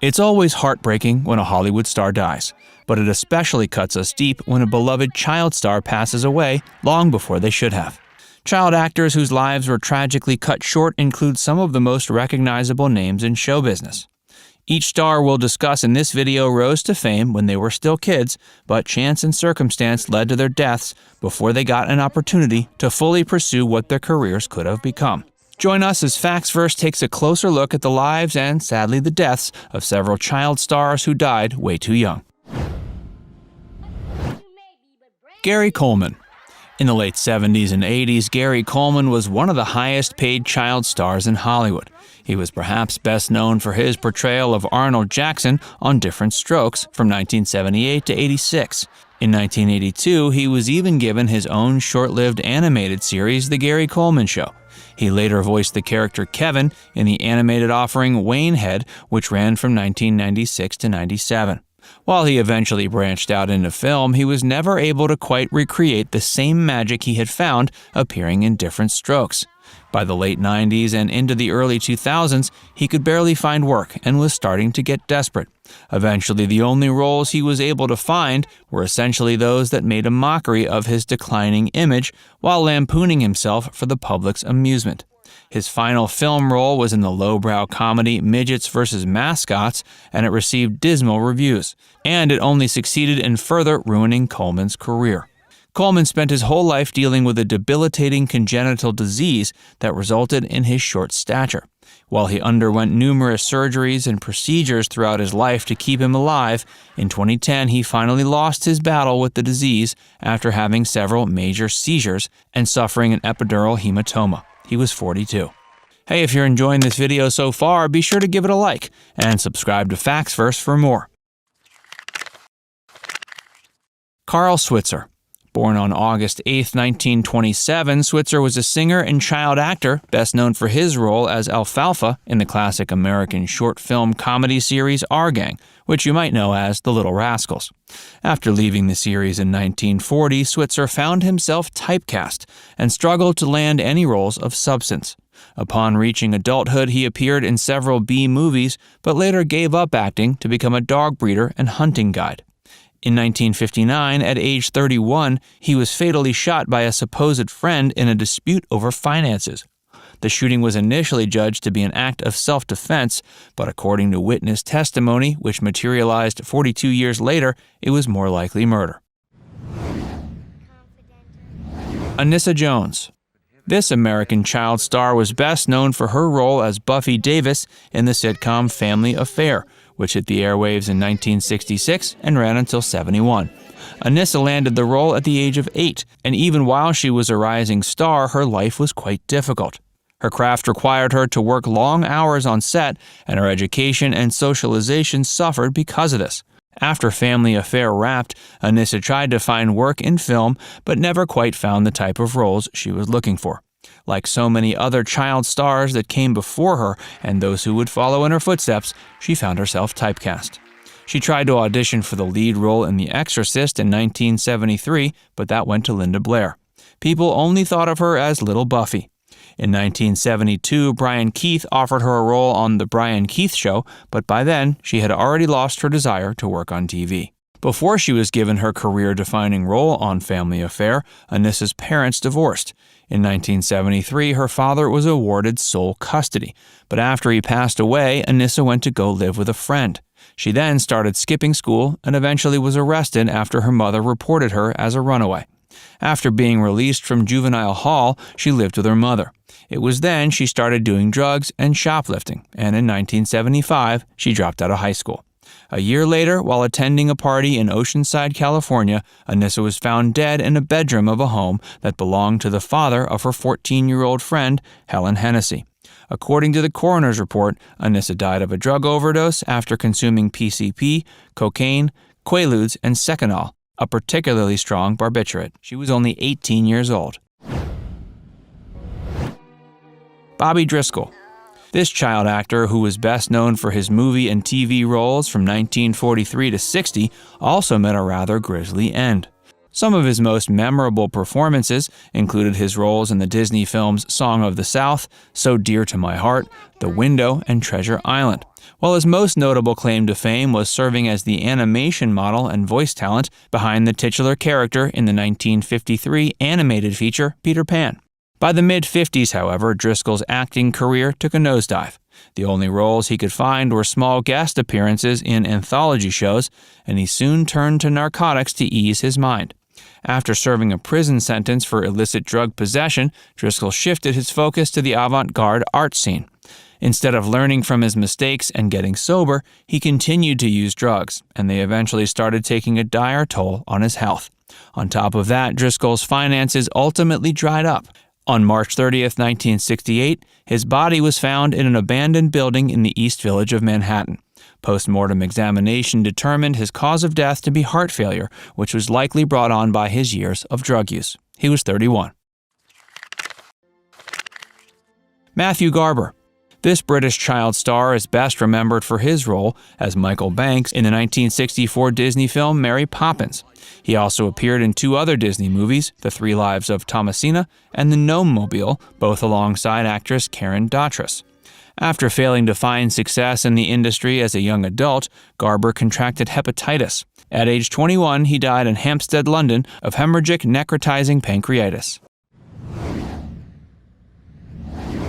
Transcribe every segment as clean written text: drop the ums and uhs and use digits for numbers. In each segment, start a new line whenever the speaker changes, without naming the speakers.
It's always heartbreaking when a Hollywood star dies, but it especially cuts us deep when a beloved child star passes away long before they should have. Child actors whose lives were tragically cut short include some of the most recognizable names in show business. Each star we'll discuss in this video rose to fame when they were still kids, but chance and circumstance led to their deaths before they got an opportunity to fully pursue what their careers could have become. Join us as FactsVerse takes a closer look at the lives and, sadly, the deaths of several child stars who died way too young. Gary Coleman. In the late 70s and 80s, Gary Coleman was one of the highest-paid child stars in Hollywood. He was perhaps best known for his portrayal of Arnold Jackson on Diff'rent Strokes from 1978 to 86. In 1982, he was even given his own short-lived animated series, The Gary Coleman Show. He later voiced the character Kevin in the animated offering Waynehead, which ran from 1996 to 97. While he eventually branched out into film, he was never able to quite recreate the same magic he had found appearing in Diff'rent Strokes. By the late 90s and into the early 2000s, he could barely find work and was starting to get desperate. Eventually, the only roles he was able to find were essentially those that made a mockery of his declining image while lampooning himself for the public's amusement. His final film role was in the lowbrow comedy Midgets vs. Mascots, and it received dismal reviews, and it only succeeded in further ruining Coleman's career. Coleman spent his whole life dealing with a debilitating congenital disease that resulted in his short stature. While he underwent numerous surgeries and procedures throughout his life to keep him alive, in 2010 he finally lost his battle with the disease after having several major seizures and suffering an epidural hematoma. He was 42. Hey, if you're enjoying this video so far, be sure to give it a like and subscribe to FactsVerse for more. Carl Switzer. Born on August 8, 1927, Switzer was a singer and child actor, best known for his role as Alfalfa in the classic American short film comedy series Our Gang, which you might know as The Little Rascals. After leaving the series in 1940, Switzer found himself typecast and struggled to land any roles of substance. Upon reaching adulthood, he appeared in several B movies, but later gave up acting to become a dog breeder and hunting guide. In 1959, at age 31, he was fatally shot by a supposed friend in a dispute over finances. The shooting was initially judged to be an act of self-defense, but according to witness testimony, which materialized 42 years later, it was more likely murder. Anissa Jones. This American child star was best known for her role as Buffy Davis in the sitcom Family Affair, which hit the airwaves in 1966 and ran until 71. Anissa landed the role at the age of 8, and even while she was a rising star, her life was quite difficult. Her craft required her to work long hours on set, and her education and socialization suffered because of this. After Family Affair wrapped, Anissa tried to find work in film, but never quite found the type of roles she was looking for. Like so many other child stars that came before her and those who would follow in her footsteps, she found herself typecast. She tried to audition for the lead role in The Exorcist in 1973, but that went to Linda Blair. People only thought of her as Little Buffy. In 1972, Brian Keith offered her a role on The Brian Keith Show, but by then, she had already lost her desire to work on TV. Before she was given her career-defining role on Family Affair, Anissa's parents divorced. In 1973, her father was awarded sole custody, but after he passed away, Anissa went to go live with a friend. She then started skipping school and eventually was arrested after her mother reported her as a runaway. After being released from juvenile hall, she lived with her mother. It was then she started doing drugs and shoplifting, and in 1975, she dropped out of high school. A year later, while attending a party in Oceanside, California, Anissa was found dead in a bedroom of a home that belonged to the father of her 14-year-old friend, Helen Hennessy. According to the coroner's report, Anissa died of a drug overdose after consuming PCP, cocaine, Quaaludes, and Seconal, a particularly strong barbiturate. She was only 18 years old. Bobby Driscoll. This child actor, who was best known for his movie and TV roles from 1943 to 60, also met a rather grisly end. Some of his most memorable performances included his roles in the Disney films Song of the South, So Dear to My Heart, The Window, and Treasure Island, while his most notable claim to fame was serving as the animation model and voice talent behind the titular character in the 1953 animated feature Peter Pan. By the mid-50s, however, Driscoll's acting career took a nosedive. The only roles he could find were small guest appearances in anthology shows, and he soon turned to narcotics to ease his mind. After serving a prison sentence for illicit drug possession, Driscoll shifted his focus to the avant-garde art scene. Instead of learning from his mistakes and getting sober, he continued to use drugs, and they eventually started taking a dire toll on his health. On top of that, Driscoll's finances ultimately dried up. On March 30th, 1968, his body was found in an abandoned building in the East Village of Manhattan. Post-mortem examination determined his cause of death to be heart failure, which was likely brought on by his years of drug use. He was 31. Matthew Garber. This British child star is best remembered for his role as Michael Banks in the 1964 Disney film Mary Poppins. He also appeared in two other Disney movies, The Three Lives of Thomasina and The Gnome Mobile, both alongside actress Karen Dotrice. After failing to find success in the industry as a young adult, Garber contracted hepatitis. At age 21, he died in Hampstead, London, of hemorrhagic necrotizing pancreatitis.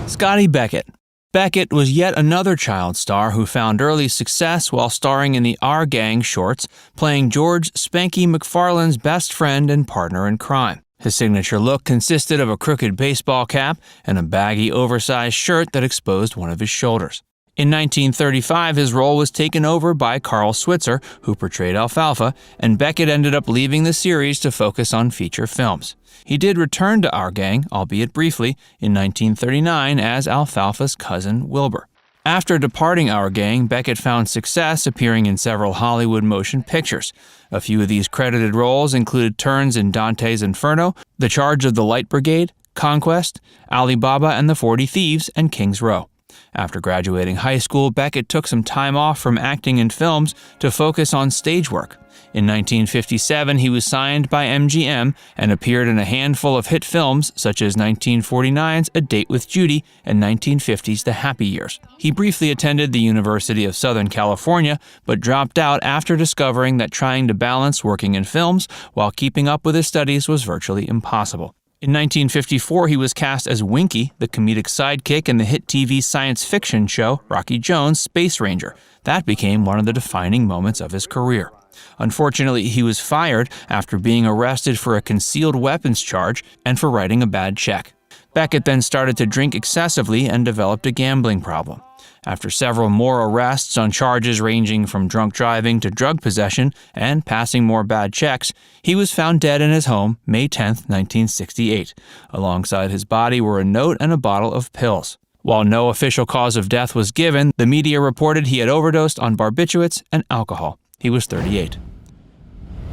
Scotty Beckett. Beckett was yet another child star who found early success while starring in the Our Gang shorts, playing George Spanky McFarlane's best friend and partner in crime. His signature look consisted of a crooked baseball cap and a baggy, oversized shirt that exposed one of his shoulders. In 1935, his role was taken over by Carl Switzer, who portrayed Alfalfa, and Beckett ended up leaving the series to focus on feature films. He did return to Our Gang, albeit briefly, in 1939 as Alfalfa's cousin Wilbur. After departing Our Gang, Beckett found success appearing in several Hollywood motion pictures. A few of these credited roles included turns in Dante's Inferno, The Charge of the Light Brigade, Conquest, Ali Baba and the 40 Thieves, and King's Row. After graduating high school, Beckett took some time off from acting in films to focus on stage work. In 1957, he was signed by MGM and appeared in a handful of hit films such as 1949's A Date with Judy and 1950's The Happy Years. He briefly attended the University of Southern California, but dropped out after discovering that trying to balance working in films while keeping up with his studies was virtually impossible. In 1954, he was cast as Winky, the comedic sidekick in the hit TV science fiction show Rocky Jones' Space Ranger. That became one of the defining moments of his career. Unfortunately, he was fired after being arrested for a concealed weapons charge and for writing a bad check. Beckett then started to drink excessively and developed a gambling problem. After several more arrests on charges ranging from drunk driving to drug possession and passing more bad checks, he was found dead in his home May 10, 1968. Alongside his body were a note and a bottle of pills. While no official cause of death was given, the media reported he had overdosed on barbiturates and alcohol. He was 38.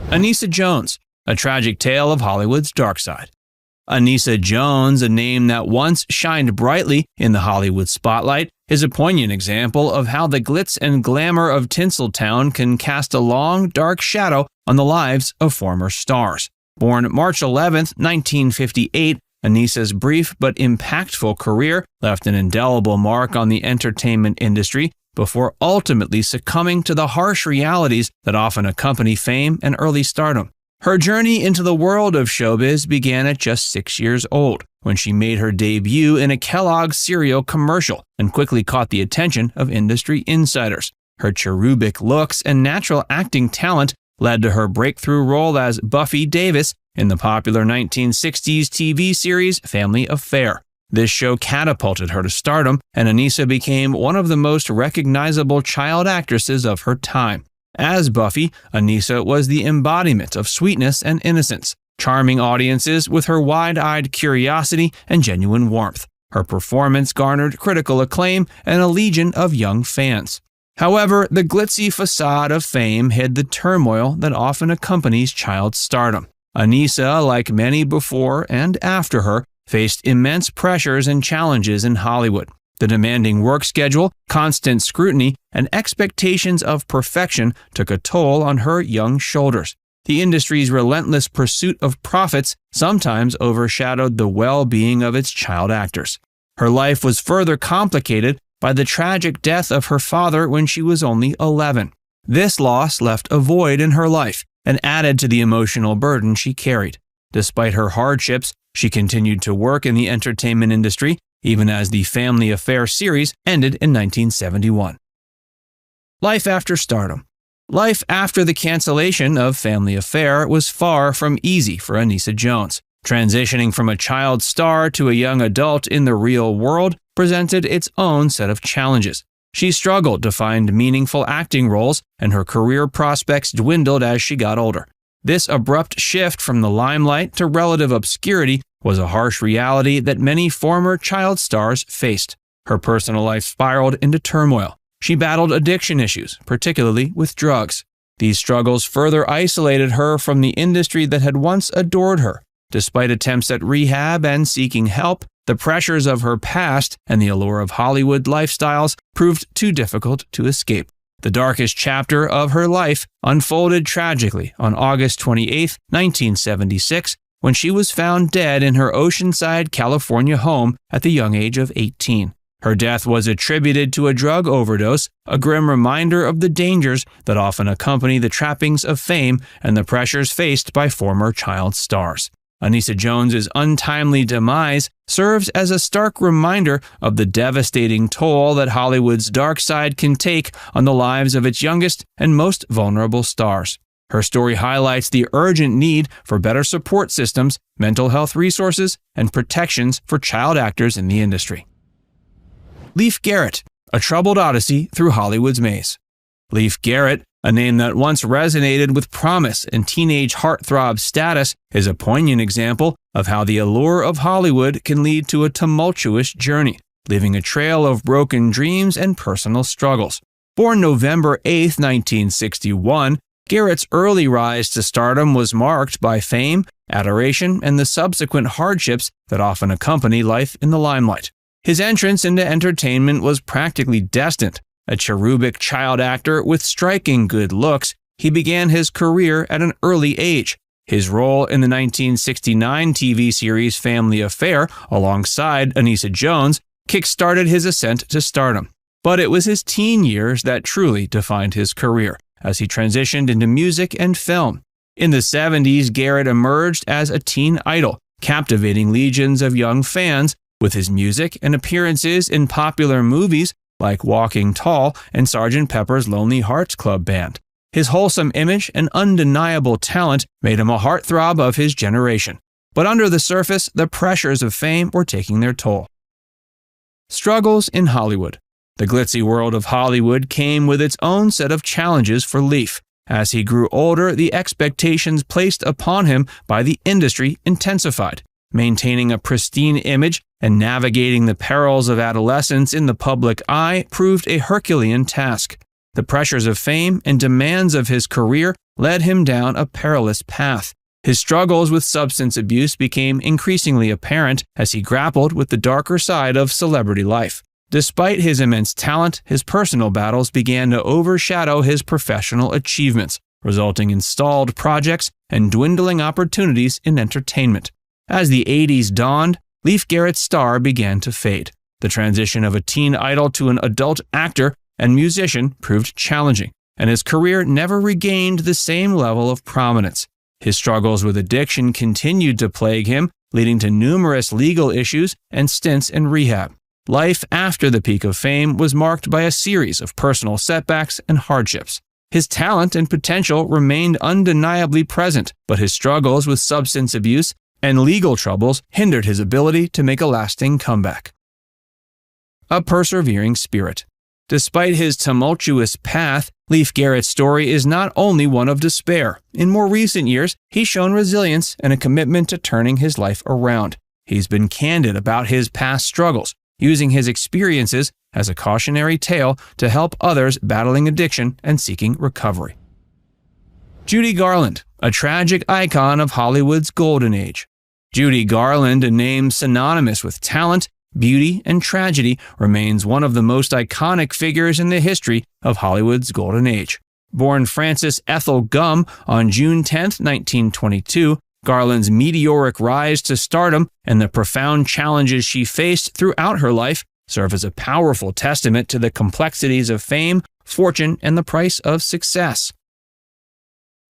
Anissa Jones, a tragic tale of Hollywood's dark side. Anissa Jones, a name that once shined brightly in the Hollywood spotlight, is a poignant example of how the glitz and glamour of Tinseltown can cast a long, dark shadow on the lives of former stars. Born March 11, 1958, Anissa's brief but impactful career left an indelible mark on the entertainment industry before ultimately succumbing to the harsh realities that often accompany fame and early stardom. Her journey into the world of showbiz began at just 6 years old, when she made her debut in a Kellogg's cereal commercial and quickly caught the attention of industry insiders. Her cherubic looks and natural acting talent led to her breakthrough role as Buffy Davis in the popular 1960s TV series Family Affair. This show catapulted her to stardom, and Anissa became one of the most recognizable child actresses of her time. As Buffy, Anissa was the embodiment of sweetness and innocence, charming audiences with her wide-eyed curiosity and genuine warmth. Her performance garnered critical acclaim and a legion of young fans. However, the glitzy facade of fame hid the turmoil that often accompanies child stardom. Anissa, like many before and after her, faced immense pressures and challenges in Hollywood. The demanding work schedule, constant scrutiny, and expectations of perfection took a toll on her young shoulders. The industry's relentless pursuit of profits sometimes overshadowed the well-being of its child actors. Her life was further complicated by the tragic death of her father when she was only 11. This loss left a void in her life and added to the emotional burden she carried. Despite her hardships, she continued to work in the entertainment industry, even as the Family Affair series ended in 1971. Life after stardom. Life after the cancellation of Family Affair was far from easy for Anissa Jones. Transitioning from a child star to a young adult in the real world presented its own set of challenges. She struggled to find meaningful acting roles, and her career prospects dwindled as she got older. This abrupt shift from the limelight to relative obscurity was a harsh reality that many former child stars faced. Her personal life spiraled into turmoil. She battled addiction issues, particularly with drugs. These struggles further isolated her from the industry that had once adored her. Despite attempts at rehab and seeking help, the pressures of her past and the allure of Hollywood lifestyles proved too difficult to escape. The darkest chapter of her life unfolded tragically on August 28, 1976, when she was found dead in her Oceanside, California home at the young age of 18. Her death was attributed to a drug overdose, a grim reminder of the dangers that often accompany the trappings of fame and the pressures faced by former child stars. Anissa Jones's untimely demise serves as a stark reminder of the devastating toll that Hollywood's dark side can take on the lives of its youngest and most vulnerable stars. Her story highlights the urgent need for better support systems, mental health resources, and protections for child actors in the industry. Leif Garrett, a troubled odyssey through Hollywood's maze. Leif Garrett, a name that once resonated with promise and teenage heartthrob status, is a poignant example of how the allure of Hollywood can lead to a tumultuous journey, leaving a trail of broken dreams and personal struggles. Born November 8, 1961, Garrett's early rise to stardom was marked by fame, adoration, and the subsequent hardships that often accompany life in the limelight. His entrance into entertainment was practically destined. A cherubic child actor with striking good looks, he began his career at an early age. His role in the 1969 TV series Family Affair, alongside Anissa Jones, kick-started his ascent to stardom. But it was his teen years that truly defined his career, as he transitioned into music and film. In the 70s, Garrett emerged as a teen idol, captivating legions of young fans with his music and appearances in popular movies like Walking Tall and Sgt. Pepper's Lonely Hearts Club Band. His wholesome image and undeniable talent made him a heartthrob of his generation. But under the surface, the pressures of fame were taking their toll. Struggles in Hollywood. The glitzy world of Hollywood came with its own set of challenges for Leif. As he grew older, the expectations placed upon him by the industry intensified. Maintaining a pristine image and navigating the perils of adolescence in the public eye proved a Herculean task. The pressures of fame and demands of his career led him down a perilous path. His struggles with substance abuse became increasingly apparent as he grappled with the darker side of celebrity life. Despite his immense talent, his personal battles began to overshadow his professional achievements, resulting in stalled projects and dwindling opportunities in entertainment. As the 80s dawned, Leif Garrett's star began to fade. The transition of a teen idol to an adult actor and musician proved challenging, and his career never regained the same level of prominence. His struggles with addiction continued to plague him, leading to numerous legal issues and stints in rehab. Life after the peak of fame was marked by a series of personal setbacks and hardships. His talent and potential remained undeniably present, but his struggles with substance abuse and legal troubles hindered his ability to make a lasting comeback. A persevering spirit. Despite his tumultuous path, Leif Garrett's story is not only one of despair. In more recent years, he's shown resilience and a commitment to turning his life around. He's been candid about his past struggles, using his experiences as a cautionary tale to help others battling addiction and seeking recovery. Judy Garland, a tragic icon of Hollywood's golden age. Judy Garland, a name synonymous with talent, beauty, and tragedy, remains one of the most iconic figures in the history of Hollywood's golden age. Born Frances Ethel Gumm on June 10, 1922, Garland's meteoric rise to stardom and the profound challenges she faced throughout her life serve as a powerful testament to the complexities of fame, fortune, and the price of success.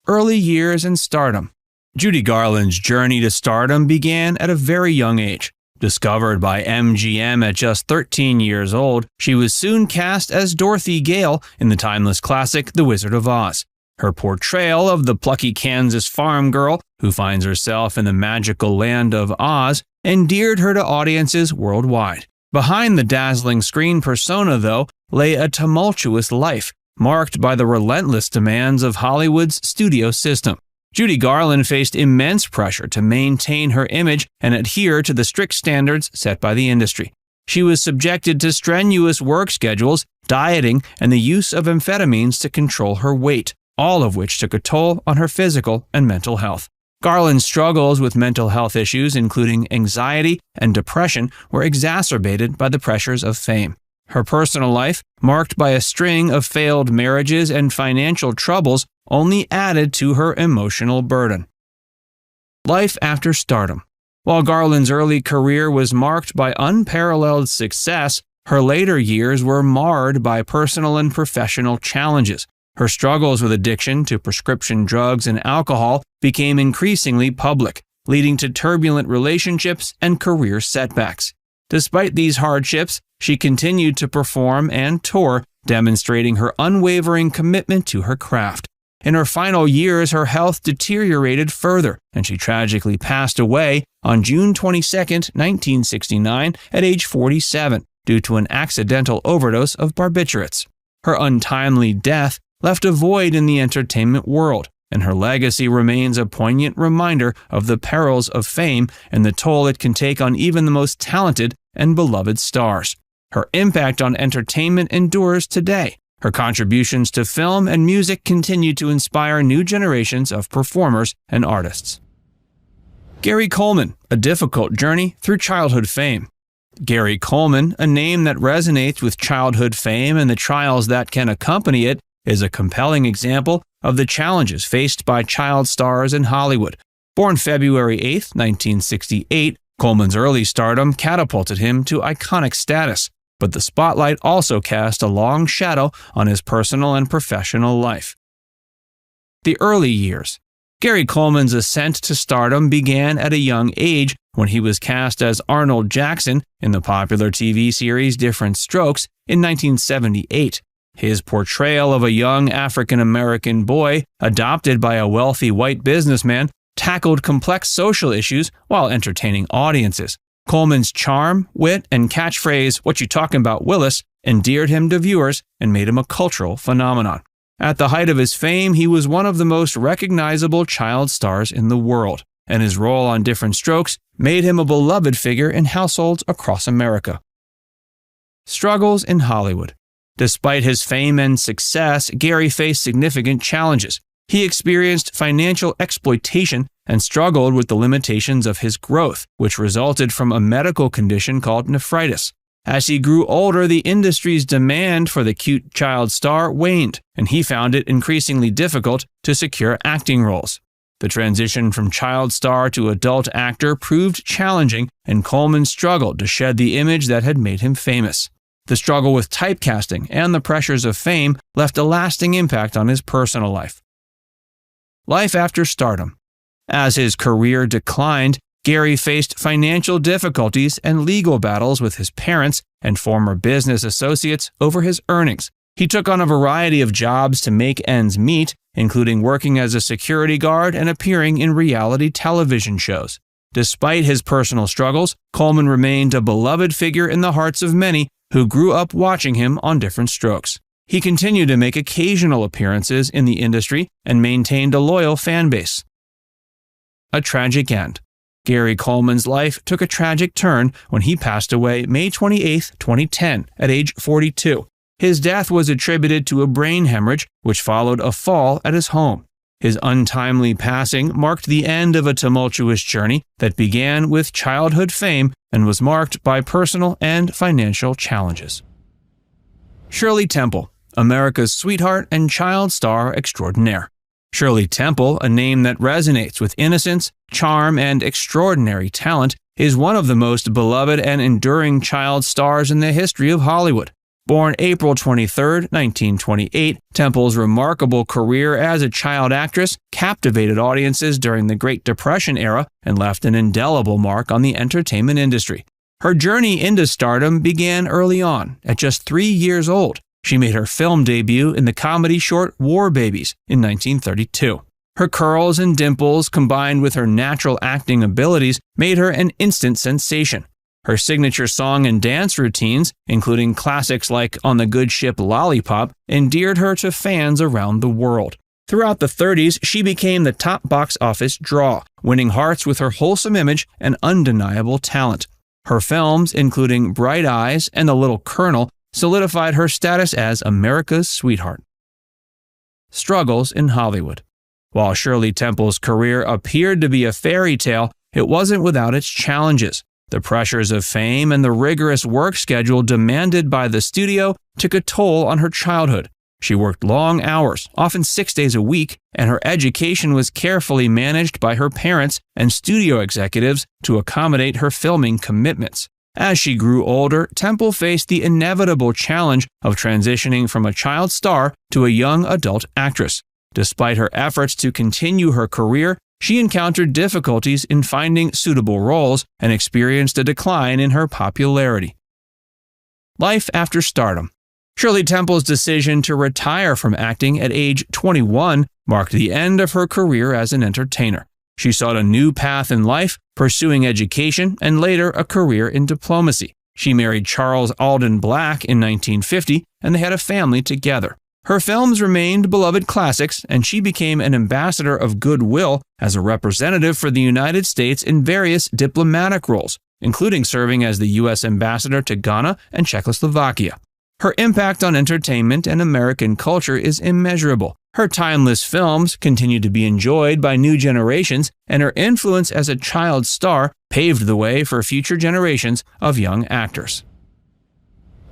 Early years in stardom. Judy Garland's journey to stardom began at a very young age. Discovered by MGM at just 13 years old, she was soon cast as Dorothy Gale in the timeless classic The Wizard of Oz. Her portrayal of the plucky Kansas farm girl who finds herself in the magical land of Oz endeared her to audiences worldwide. Behind the dazzling screen persona, though, lay a tumultuous life, marked by the relentless demands of Hollywood's studio system. Judy Garland faced immense pressure to maintain her image and adhere to the strict standards set by the industry. She was subjected to strenuous work schedules, dieting, and the use of amphetamines to control her weight, all of which took a toll on her physical and mental health. Garland's struggles with mental health issues, including anxiety and depression, were exacerbated by the pressures of fame. Her personal life, marked by a string of failed marriages and financial troubles, only added to her emotional burden. Life after stardom. While Garland's early career was marked by unparalleled success, her later years were marred by personal and professional challenges. Her struggles with addiction to prescription drugs and alcohol became increasingly public, leading to turbulent relationships and career setbacks. Despite these hardships, she continued to perform and tour, demonstrating her unwavering commitment to her craft. In her final years, her health deteriorated further, and she tragically passed away on June 22, 1969, at age 47, due to an accidental overdose of barbiturates. Her untimely death left a void in the entertainment world, and her legacy remains a poignant reminder of the perils of fame and the toll it can take on even the most talented and beloved stars. Her impact on entertainment endures today. Her contributions to film and music continue to inspire new generations of performers and artists. Gary Coleman, a difficult journey through childhood fame. Gary Coleman, a name that resonates with childhood fame and the trials that can accompany it, is a compelling example of the challenges faced by child stars in Hollywood. Born February 8, 1968, Coleman's early stardom catapulted him to iconic status, but the spotlight also cast a long shadow on his personal and professional life. The early years. Gary Coleman's ascent to stardom began at a young age when he was cast as Arnold Jackson in the popular TV series Diff'rent Strokes in 1978. His portrayal of a young African-American boy adopted by a wealthy white businessman tackled complex social issues while entertaining audiences. Coleman's charm, wit, and catchphrase, "What you talking about, Willis?" endeared him to viewers and made him a cultural phenomenon. At the height of his fame, he was one of the most recognizable child stars in the world, and his role on Diff'rent Strokes made him a beloved figure in households across America. Struggles in Hollywood. Despite his fame and success, Gary faced significant challenges. He experienced financial exploitation and struggled with the limitations of his growth, which resulted from a medical condition called nephritis. As he grew older, the industry's demand for the cute child star waned, and he found it increasingly difficult to secure acting roles. The transition from child star to adult actor proved challenging, and Coleman struggled to shed the image that had made him famous. The struggle with typecasting and the pressures of fame left a lasting impact on his personal life. Life after stardom. As his career declined, Gary faced financial difficulties and legal battles with his parents and former business associates over his earnings. He took on a variety of jobs to make ends meet, including working as a security guard and appearing in reality television shows. Despite his personal struggles, Coleman remained a beloved figure in the hearts of many who grew up watching him on Diff'rent Strokes. He continued to make occasional appearances in the industry and maintained a loyal fan base. A tragic end. Gary Coleman's life took a tragic turn when he passed away May 28, 2010, at age 42. His death was attributed to a brain hemorrhage, which followed a fall at his home. His untimely passing marked the end of a tumultuous journey that began with childhood fame and was marked by personal and financial challenges. Shirley Temple. America's sweetheart and child star extraordinaire. Shirley Temple, a name that resonates with innocence, charm, and extraordinary talent, is one of the most beloved and enduring child stars in the history of Hollywood. Born April 23, 1928, Temple's remarkable career as a child actress captivated audiences during the Great Depression era and left an indelible mark on the entertainment industry. Her journey into stardom began early on. At just 3 years old, she made her film debut in the comedy short War Babies in 1932. Her curls and dimples, combined with her natural acting abilities, made her an instant sensation. Her signature song and dance routines, including classics like On the Good Ship Lollipop, endeared her to fans around the world. Throughout the 30s, she became the top box office draw, winning hearts with her wholesome image and undeniable talent. Her films, including Bright Eyes and The Little Colonel, solidified her status as America's sweetheart. Struggles in Hollywood. While Shirley Temple's career appeared to be a fairy tale, it wasn't without its challenges. The pressures of fame and the rigorous work schedule demanded by the studio took a toll on her childhood. She worked long hours, often 6 days a week, and her education was carefully managed by her parents and studio executives to accommodate her filming commitments. As she grew older, Temple faced the inevitable challenge of transitioning from a child star to a young adult actress. Despite her efforts to continue her career, she encountered difficulties in finding suitable roles and experienced a decline in her popularity. Life after stardom. Shirley Temple's decision to retire from acting at age 21 marked the end of her career as an entertainer. She sought a new path in life, pursuing education and later a career in diplomacy. She married Charles Alden Black in 1950, and they had a family together. Her films remained beloved classics, and she became an ambassador of goodwill as a representative for the United States in various diplomatic roles, including serving as the U.S. ambassador to Ghana and Czechoslovakia. Her impact on entertainment and American culture is immeasurable. Her timeless films continue to be enjoyed by new generations, and her influence as a child star paved the way for future generations of young actors.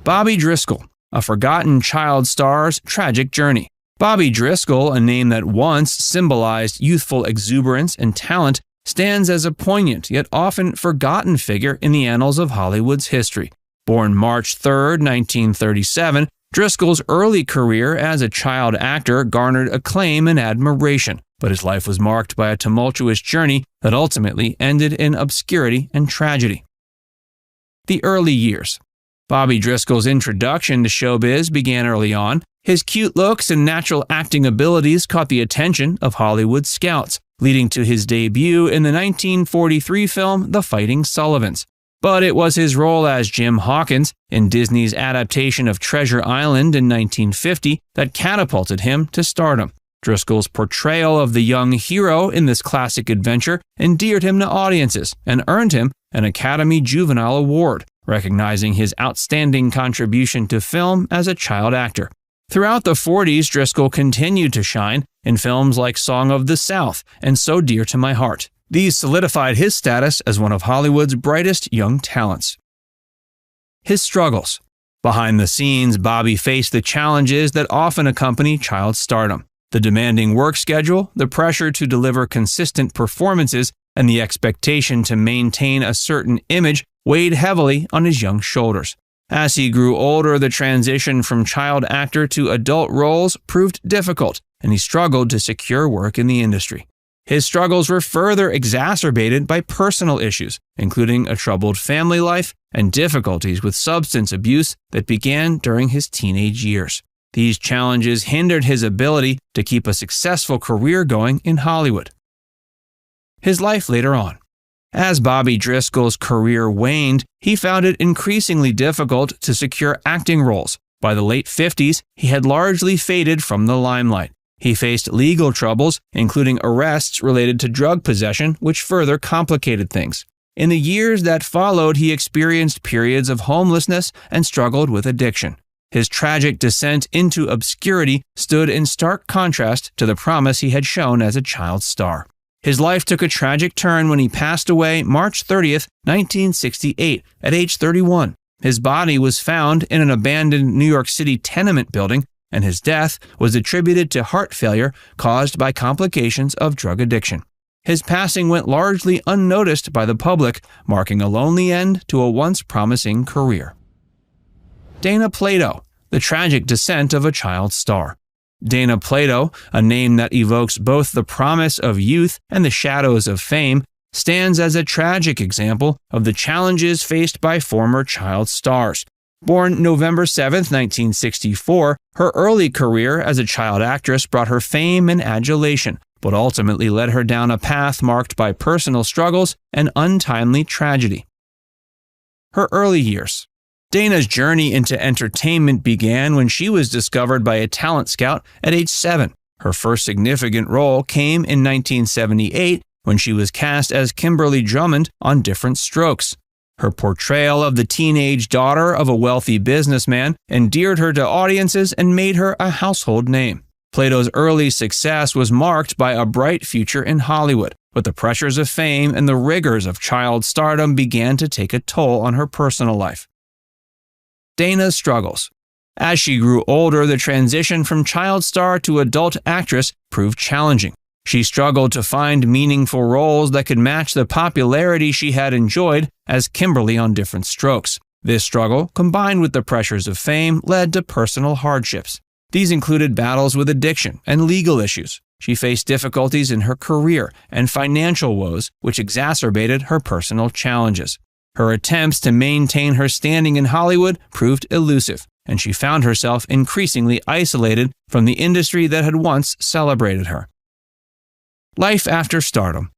Bobby Driscoll, a forgotten child star's tragic journey. Bobby Driscoll, a name that once symbolized youthful exuberance and talent, stands as a poignant yet often forgotten figure in the annals of Hollywood's history. Born March 3, 1937, Driscoll's early career as a child actor garnered acclaim and admiration, but his life was marked by a tumultuous journey that ultimately ended in obscurity and tragedy. The early years. Bobby Driscoll's introduction to showbiz began early on. His cute looks and natural acting abilities caught the attention of Hollywood scouts, leading to his debut in the 1943 film The Fighting Sullivans. But it was his role as Jim Hawkins in Disney's adaptation of Treasure Island in 1950 that catapulted him to stardom. Driscoll's portrayal of the young hero in this classic adventure endeared him to audiences and earned him an Academy Juvenile Award, recognizing his outstanding contribution to film as a child actor. Throughout the 40s, Driscoll continued to shine in films like Song of the South and So Dear to My Heart. These solidified his status as one of Hollywood's brightest young talents. His struggles. Behind the scenes, Bobby faced the challenges that often accompany child stardom. The demanding work schedule, the pressure to deliver consistent performances, and the expectation to maintain a certain image weighed heavily on his young shoulders. As he grew older, the transition from child actor to adult roles proved difficult, and he struggled to secure work in the industry. His struggles were further exacerbated by personal issues, including a troubled family life and difficulties with substance abuse that began during his teenage years. These challenges hindered his ability to keep a successful career going in Hollywood. His life later on. As Bobby Driscoll's career waned, he found it increasingly difficult to secure acting roles. By the late 50s, he had largely faded from the limelight. He faced legal troubles, including arrests related to drug possession, which further complicated things. In the years that followed, he experienced periods of homelessness and struggled with addiction. His tragic descent into obscurity stood in stark contrast to the promise he had shown as a child star. His life took a tragic turn when he passed away March 30th, 1968, at age 31. His body was found in an abandoned New York City tenement building, and his death was attributed to heart failure caused by complications of drug addiction. His passing went largely unnoticed by the public, marking a lonely end to a once promising career. Dana Plato, the tragic descent of a child star. Dana Plato, a name that evokes both the promise of youth and the shadows of fame, stands as a tragic example of the challenges faced by former child stars. Born November 7, 1964, her early career as a child actress brought her fame and adulation, but ultimately led her down a path marked by personal struggles and untimely tragedy. Her early years. Dana's journey into entertainment began when she was discovered by a talent scout at age 7. Her first significant role came in 1978 when she was cast as Kimberly Drummond on Diff'rent Strokes. Her portrayal of the teenage daughter of a wealthy businessman endeared her to audiences and made her a household name. Plato's early success was marked by a bright future in Hollywood, but the pressures of fame and the rigors of child stardom began to take a toll on her personal life. Dana's struggles. As she grew older, the transition from child star to adult actress proved challenging. She struggled to find meaningful roles that could match the popularity she had enjoyed as Kimberly on Diff'rent Strokes. This struggle, combined with the pressures of fame, led to personal hardships. These included battles with addiction and legal issues. She faced difficulties in her career and financial woes, which exacerbated her personal challenges. Her attempts to maintain her standing in Hollywood proved elusive, and she found herself increasingly isolated from the industry that had once celebrated her. Life after stardom.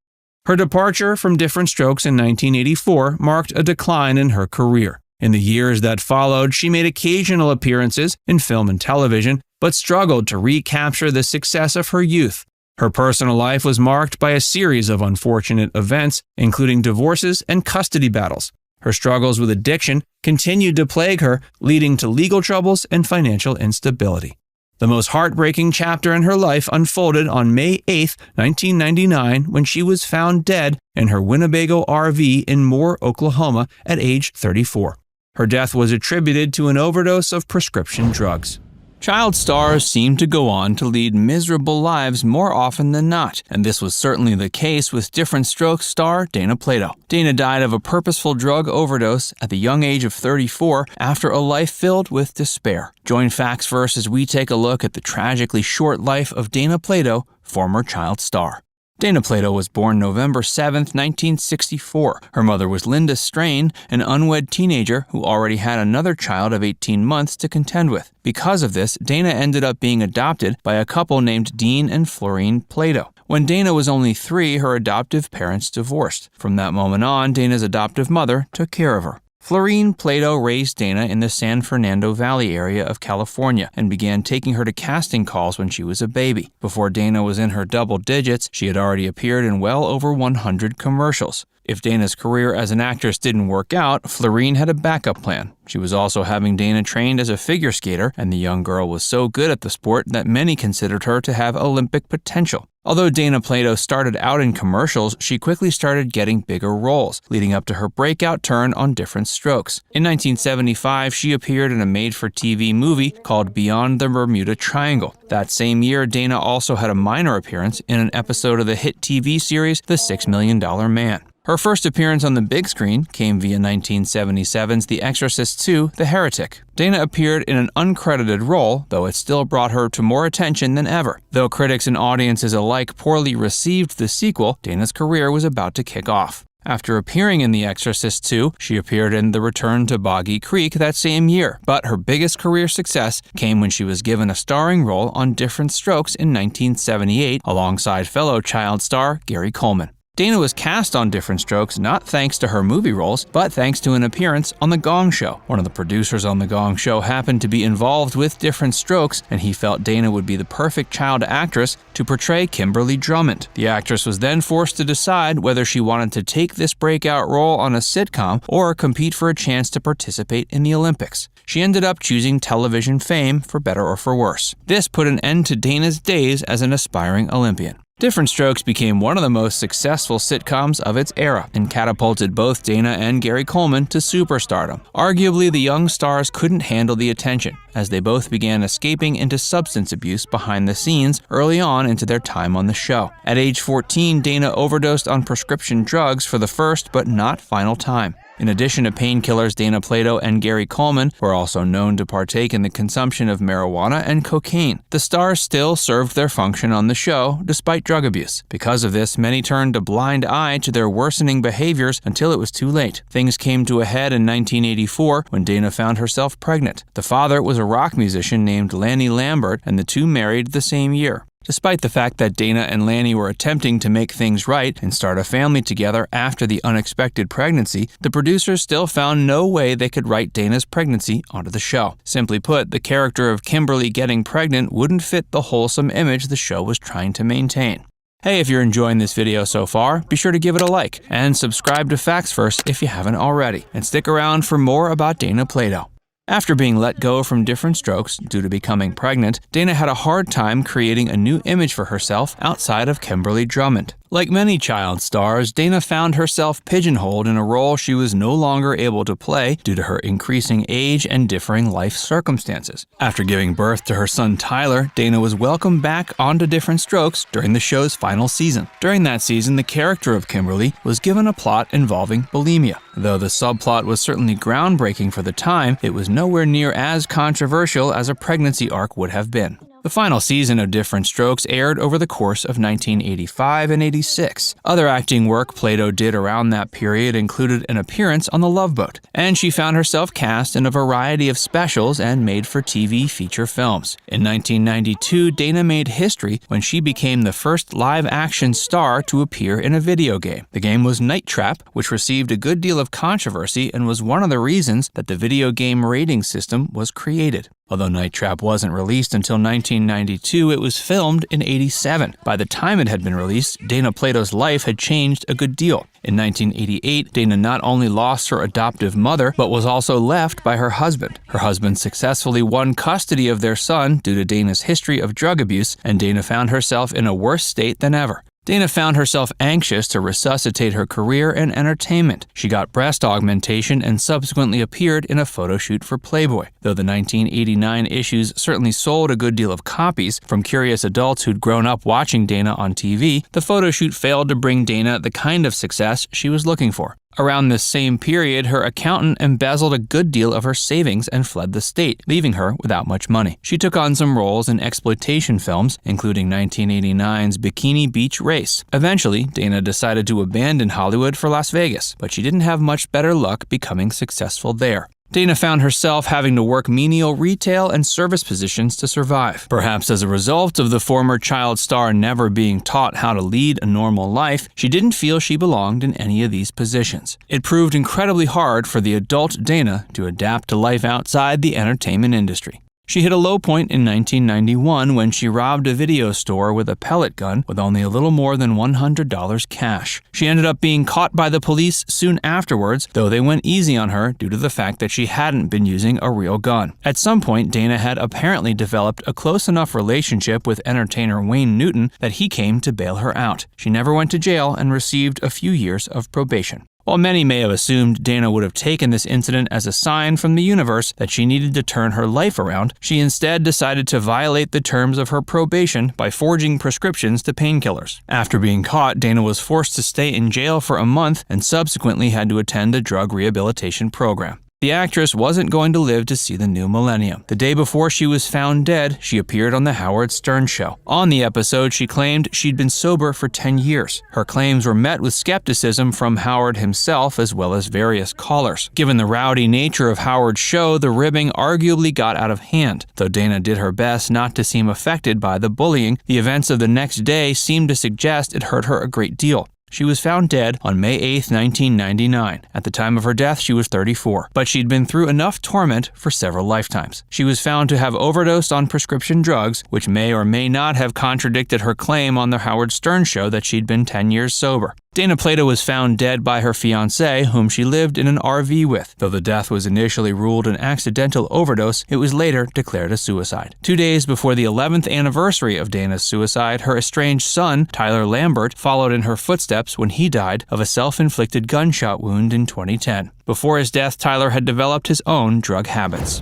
Her departure from Diff'rent Strokes in 1984 marked a decline in her career. In the years that followed, she made occasional appearances in film and television, but struggled to recapture the success of her youth. Her personal life was marked by a series of unfortunate events, including divorces and custody battles. Her struggles with addiction continued to plague her, leading to legal troubles and financial instability. The most heartbreaking chapter in her life unfolded on May 8, 1999, when she was found dead in her Winnebago RV in Moore, Oklahoma, at age 34. Her death was attributed to an overdose of prescription drugs. Child stars seem to go on to lead miserable lives more often than not, and this was certainly the case with Diff'rent Strokes star Dana Plato. Dana died of a purposeful drug overdose at the young age of 34 after a life filled with despair. Join Facts Verse as we take a look at the tragically short life of Dana Plato, former child star. Dana Plato was born November 7, 1964. Her mother was Linda Strain, an unwed teenager who already had another child of 18 months to contend with. Because of this, Dana ended up being adopted by a couple named Dean and Florine Plato. When Dana was only 3, her adoptive parents divorced. From that moment on, Dana's adoptive mother took care of her. Florine Plato raised Dana in the San Fernando Valley area of California and began taking her to casting calls when she was a baby. Before Dana was in her double digits, she had already appeared in well over 100 commercials. If Dana's career as an actress didn't work out, Florine had a backup plan. She was also having Dana trained as a figure skater, and the young girl was so good at the sport that many considered her to have Olympic potential. Although Dana Plato started out in commercials, she quickly started getting bigger roles, leading up to her breakout turn on Diff'rent Strokes. In 1975, she appeared in a made-for-TV movie called Beyond the Bermuda Triangle. That same year, Dana also had a minor appearance in an episode of the hit TV series The $6 Million Man. Her first appearance on the big screen came via 1977's The Exorcist II: The Heretic. Dana appeared in an uncredited role, though it still brought her to more attention than ever. Though critics and audiences alike poorly received the sequel, Dana's career was about to kick off. After appearing in The Exorcist II, she appeared in The Return to Boggy Creek that same year, but her biggest career success came when she was given a starring role on Diff'rent Strokes in 1978 alongside fellow child star Gary Coleman. Dana was cast on Diff'rent Strokes not thanks to her movie roles, but thanks to an appearance on The Gong Show. One of the producers on The Gong Show happened to be involved with Diff'rent Strokes, and he felt Dana would be the perfect child actress to portray Kimberly Drummond. The actress was then forced to decide whether she wanted to take this breakout role on a sitcom or compete for a chance to participate in the Olympics. She ended up choosing television fame, for better or for worse. This put an end to Dana's days as an aspiring Olympian. Different Strokes became one of the most successful sitcoms of its era and catapulted both Dana and Gary Coleman to superstardom. Arguably, the young stars couldn't handle the attention, as they both began escaping into substance abuse behind the scenes early on into their time on the show. At age 14, Dana overdosed on prescription drugs for the first but not final time. In addition to painkillers, Dana Plato and Gary Coleman were also known to partake in the consumption of marijuana and cocaine. The stars still served their function on the show, despite drug abuse. Because of this, many turned a blind eye to their worsening behaviors until it was too late. Things came to a head in 1984 when Dana found herself pregnant. The father was a rock musician named Lanny Lambert, and the two married the same year. Despite the fact that Dana and Lanny were attempting to make things right and start a family together after the unexpected pregnancy, the producers still found no way they could write Dana's pregnancy onto the show. Simply put, the character of Kimberly getting pregnant wouldn't fit the wholesome image the show was trying to maintain. Hey, if you're enjoying this video so far, be sure to give it a like and subscribe to Facts First if you haven't already, and stick around for more about Dana Plato. After being let go from Different Strokes due to becoming pregnant, Dana had a hard time creating a new image for herself outside of Kimberly Drummond. Like many child stars, Dana found herself pigeonholed in a role she was no longer able to play due to her increasing age and differing life circumstances. After giving birth to her son Tyler, Dana was welcomed back onto Different Strokes during the show's final season. During that season, the character of Kimberly was given a plot involving bulimia. Though the subplot was certainly groundbreaking for the time, it was nowhere near as controversial as a pregnancy arc would have been. The final season of Different Strokes aired over the course of 1985 and 86. Other acting work Plato did around that period included an appearance on The Love Boat, and she found herself cast in a variety of specials and made-for-TV feature films. In 1992, Dana made history when she became the first live-action star to appear in a video game. The game was Night Trap, which received a good deal of controversy and was one of the reasons that the video game rating system was created. Although Night Trap wasn't released until 1992, it was filmed in '87. By the time it had been released, Dana Plato's life had changed a good deal. In 1988, Dana not only lost her adoptive mother, but was also left by her husband. Her husband successfully won custody of their son due to Dana's history of drug abuse, and Dana found herself in a worse state than ever. Dana found herself anxious to resuscitate her career in entertainment. She got breast augmentation and subsequently appeared in a photo shoot for Playboy. Though the 1989 issues certainly sold a good deal of copies from curious adults who'd grown up watching Dana on TV, the photo shoot failed to bring Dana the kind of success she was looking for. Around this same period, her accountant embezzled a good deal of her savings and fled the state, leaving her without much money. She took on some roles in exploitation films, including 1989's Bikini Beach Race. Eventually, Dana decided to abandon Hollywood for Las Vegas, but she didn't have much better luck becoming successful there. Dana found herself having to work menial retail and service positions to survive. Perhaps as a result of the former child star never being taught how to lead a normal life, she didn't feel she belonged in any of these positions. It proved incredibly hard for the adult Dana to adapt to life outside the entertainment industry. She hit a low point in 1991 when she robbed a video store with a pellet gun with only a little more than $100 cash. She ended up being caught by the police soon afterwards, though they went easy on her due to the fact that she hadn't been using a real gun. At some point, Dana had apparently developed a close enough relationship with entertainer Wayne Newton that he came to bail her out. She never went to jail and received a few years of probation. While many may have assumed Dana would have taken this incident as a sign from the universe that she needed to turn her life around, she instead decided to violate the terms of her probation by forging prescriptions to painkillers. After being caught, Dana was forced to stay in jail for a month and subsequently had to attend a drug rehabilitation program. The actress wasn't going to live to see the new millennium. The day before she was found dead, she appeared on The Howard Stern Show. On the episode, she claimed she'd been sober for 10 years. Her claims were met with skepticism from Howard himself as well as various callers. Given the rowdy nature of Howard's show, the ribbing arguably got out of hand. Though Dana did her best not to seem affected by the bullying, the events of the next day seemed to suggest it hurt her a great deal. She was found dead on May 8, 1999. At the time of her death, she was 34, but she'd been through enough torment for several lifetimes. She was found to have overdosed on prescription drugs, which may or may not have contradicted her claim on The Howard Stern Show that she'd been 10 years sober. Dana Plato was found dead by her fiancé, whom she lived in an RV with. Though the death was initially ruled an accidental overdose, it was later declared a suicide. 2 days before the 11th anniversary of Dana's suicide, her estranged son, Tyler Lambert, followed in her footsteps when he died of a self-inflicted gunshot wound in 2010. Before his death, Tyler had developed his own drug habits.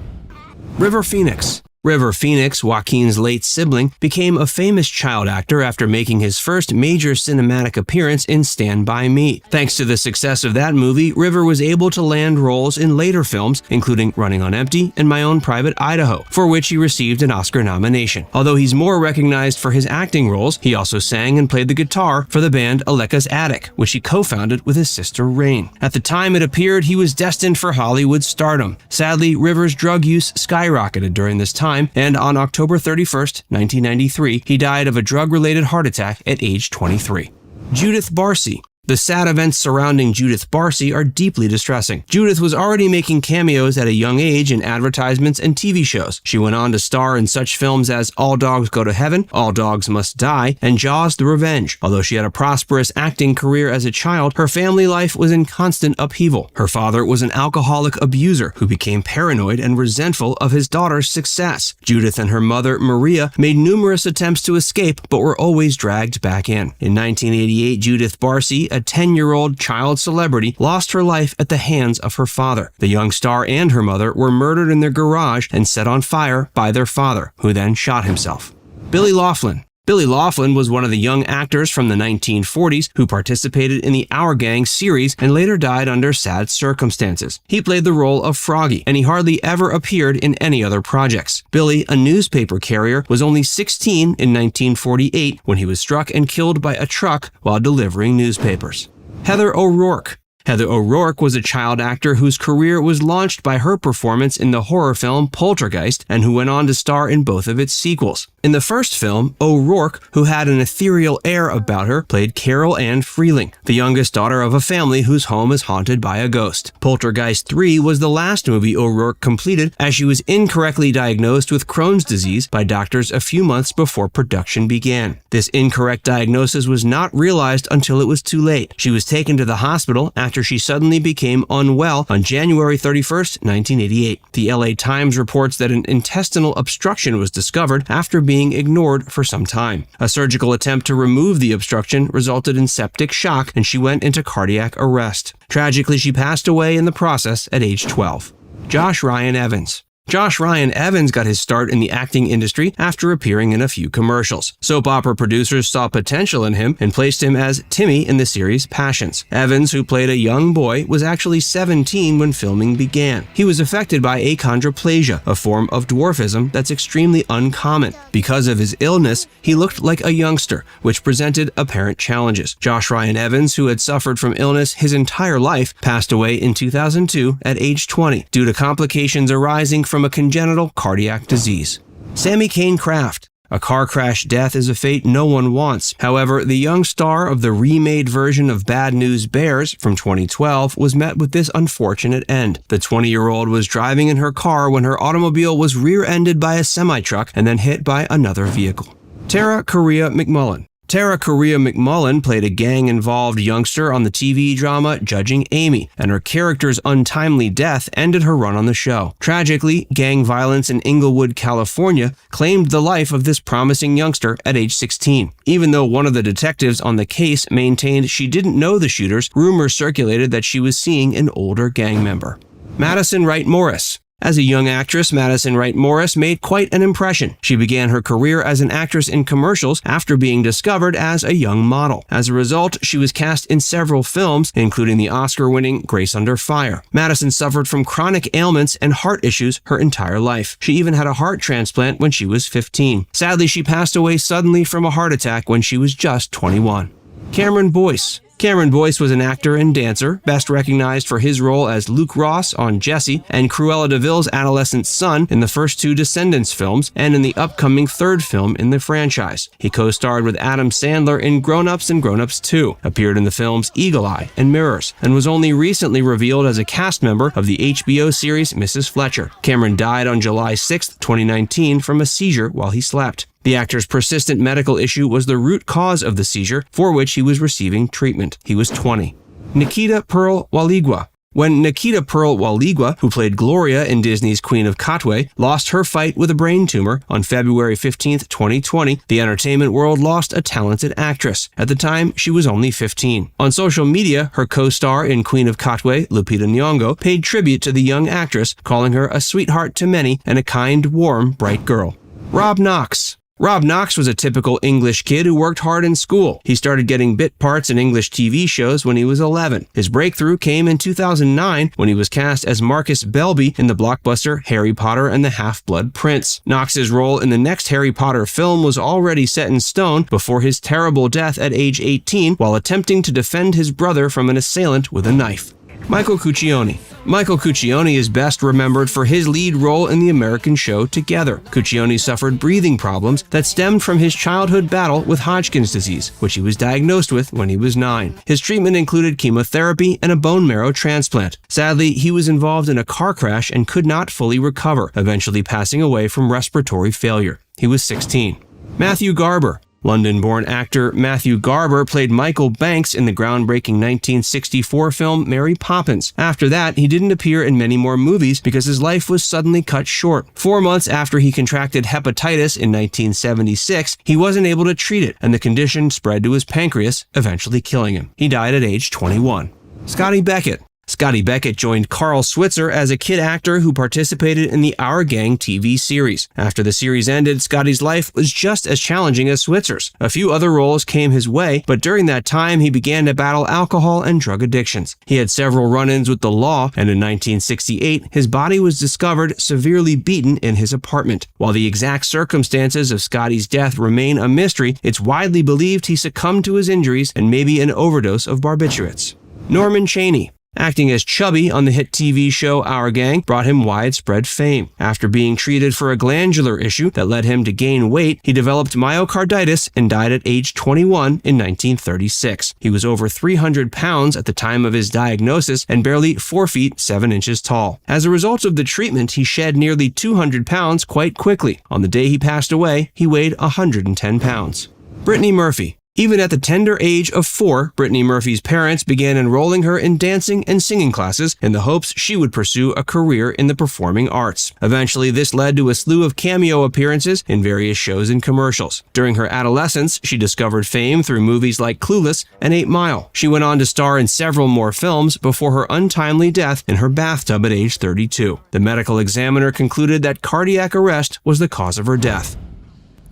River Phoenix. River Phoenix, Joaquin's late sibling, became a famous child actor after making his first major cinematic appearance in Stand By Me. Thanks to the success of that movie, River was able to land roles in later films, including Running on Empty and My Own Private Idaho, for which he received an Oscar nomination. Although he's more recognized for his acting roles, he also sang and played the guitar for the band Aleka's Attic, which he co-founded with his sister Rain. At the time it appeared he was destined for Hollywood stardom. Sadly, River's drug use skyrocketed during this time, and on October 31st, 1993, he died of a drug-related heart attack at age 23. Judith Barcy. The sad events surrounding Judith Barcy are deeply distressing. Judith was already making cameos at a young age in advertisements and TV shows. She went on to star in such films as All Dogs Go to Heaven, All Dogs Must Die, and Jaws: The Revenge. Although she had a prosperous acting career as a child, her family life was in constant upheaval. Her father was an alcoholic abuser who became paranoid and resentful of his daughter's success. Judith and her mother, Maria, made numerous attempts to escape but were always dragged back in. In 1988, Judith Barcy, a 10-year-old child celebrity, lost her life at the hands of her father. The young star and her mother were murdered in their garage and set on fire by their father, who then shot himself. Billy Laughlin. Billy Laughlin was one of the young actors from the 1940s who participated in the Our Gang series and later died under sad circumstances. He played the role of Froggy, and he hardly ever appeared in any other projects. Billy, a newspaper carrier, was only 16 in 1948 when he was struck and killed by a truck while delivering newspapers. Heather O'Rourke. Heather O'Rourke was a child actor whose career was launched by her performance in the horror film Poltergeist and who went on to star in both of its sequels. In the first film, O'Rourke, who had an ethereal air about her, played Carol Ann Freeling, the youngest daughter of a family whose home is haunted by a ghost. Poltergeist 3 was the last movie O'Rourke completed, as she was incorrectly diagnosed with Crohn's disease by doctors a few months before production began. This incorrect diagnosis was not realized until it was too late. She was taken to the hospital after she suddenly became unwell on January 31st, 1988. The LA Times reports that an intestinal obstruction was discovered after being ignored for some time. A surgical attempt to remove the obstruction resulted in septic shock, and she went into cardiac arrest. Tragically, she passed away in the process at age 12. Josh Ryan Evans. Josh Ryan Evans got his start in the acting industry after appearing in a few commercials. Soap opera producers saw potential in him and placed him as Timmy in the series Passions. Evans, who played a young boy, was actually 17 when filming began. He was affected by achondroplasia, a form of dwarfism that's extremely uncommon. Because of his illness, he looked like a youngster, which presented apparent challenges. Josh Ryan Evans, who had suffered from illness his entire life, passed away in 2002 at age 20 due to complications arising from a congenital cardiac disease. Sammy Kane Kraft. A car crash death is a fate no one wants. However, the young star of the remade version of Bad News Bears from 2012 was met with this unfortunate end. The 20-year-old was driving in her car when her automobile was rear-ended by a semi-truck and then hit by another vehicle. Tara Correa McMullen. Tara Correa McMullen played a gang-involved youngster on the TV drama Judging Amy, and her character's untimely death ended her run on the show. Tragically, gang violence in Inglewood, California, claimed the life of this promising youngster at age 16. Even though one of the detectives on the case maintained she didn't know the shooters, rumors circulated that she was seeing an older gang member. Madison Wright Morris. As a young actress, Madison Wright Morris made quite an impression. She began her career as an actress in commercials after being discovered as a young model. As a result, she was cast in several films, including the Oscar-winning Grace Under Fire. Madison suffered from chronic ailments and heart issues her entire life. She even had a heart transplant when she was 15. Sadly, she passed away suddenly from a heart attack when she was just 21. Cameron Boyce. Cameron Boyce was an actor and dancer, best recognized for his role as Luke Ross on Jessie and Cruella de Vil's adolescent son in the first two Descendants films and in the upcoming third film in the franchise. He co-starred with Adam Sandler in Grown Ups and Grown Ups 2, appeared in the films Eagle Eye and Mirrors, and was only recently revealed as a cast member of the HBO series Mrs. Fletcher. Cameron died on July 6, 2019 from a seizure while he slept. The actor's persistent medical issue was the root cause of the seizure, for which he was receiving treatment. He was 20. Nikita Pearl Waligwa. When Nikita Pearl Waligwa, who played Gloria in Disney's Queen of Katwe, lost her fight with a brain tumor on February 15, 2020, the entertainment world lost a talented actress. At the time, she was only 15. On social media, her co-star in Queen of Katwe, Lupita Nyong'o, paid tribute to the young actress, calling her a sweetheart to many and a kind, warm, bright girl. Rob Knox. Rob Knox was a typical English kid who worked hard in school. He started getting bit parts in English TV shows when he was 11. His breakthrough came in 2009 when he was cast as Marcus Belby in the blockbuster Harry Potter and the Half-Blood Prince. Knox's role in the next Harry Potter film was already set in stone before his terrible death at age 18 while attempting to defend his brother from an assailant with a knife. Michael Cuccione. Michael Cuccione is best remembered for his lead role in the American show Together. Cuccione suffered breathing problems that stemmed from his childhood battle with Hodgkin's disease, which he was diagnosed with when he was 9. His treatment included chemotherapy and a bone marrow transplant. Sadly, he was involved in a car crash and could not fully recover, eventually passing away from respiratory failure. He was 16. Matthew Garber. London-born actor Matthew Garber played Michael Banks in the groundbreaking 1964 film Mary Poppins. After that, he didn't appear in many more movies because his life was suddenly cut short. 4 months after he contracted hepatitis in 1976, he wasn't able to treat it, and the condition spread to his pancreas, eventually killing him. He died at age 21. Scotty Beckett. Scotty Beckett joined Carl Switzer as a kid actor who participated in the Our Gang TV series. After the series ended, Scotty's life was just as challenging as Switzer's. A few other roles came his way, but during that time he began to battle alcohol and drug addictions. He had several run-ins with the law, and in 1968, his body was discovered severely beaten in his apartment. While the exact circumstances of Scotty's death remain a mystery, it's widely believed he succumbed to his injuries and maybe an overdose of barbiturates. Norman Chaney. Acting as Chubby on the hit TV show Our Gang brought him widespread fame. After being treated for a glandular issue that led him to gain weight, he developed myocarditis and died at age 21 in 1936. He was over 300 pounds at the time of his diagnosis and barely 4 feet 7 inches tall. As a result of the treatment, he shed nearly 200 pounds quite quickly. On the day he passed away, he weighed 110 pounds. Brittany Murphy. Even at the tender age of 4, Brittany Murphy's parents began enrolling her in dancing and singing classes in the hopes she would pursue a career in the performing arts. Eventually, this led to a slew of cameo appearances in various shows and commercials. During her adolescence, she discovered fame through movies like Clueless and 8 Mile. She went on to star in several more films before her untimely death in her bathtub at age 32. The medical examiner concluded that cardiac arrest was the cause of her death.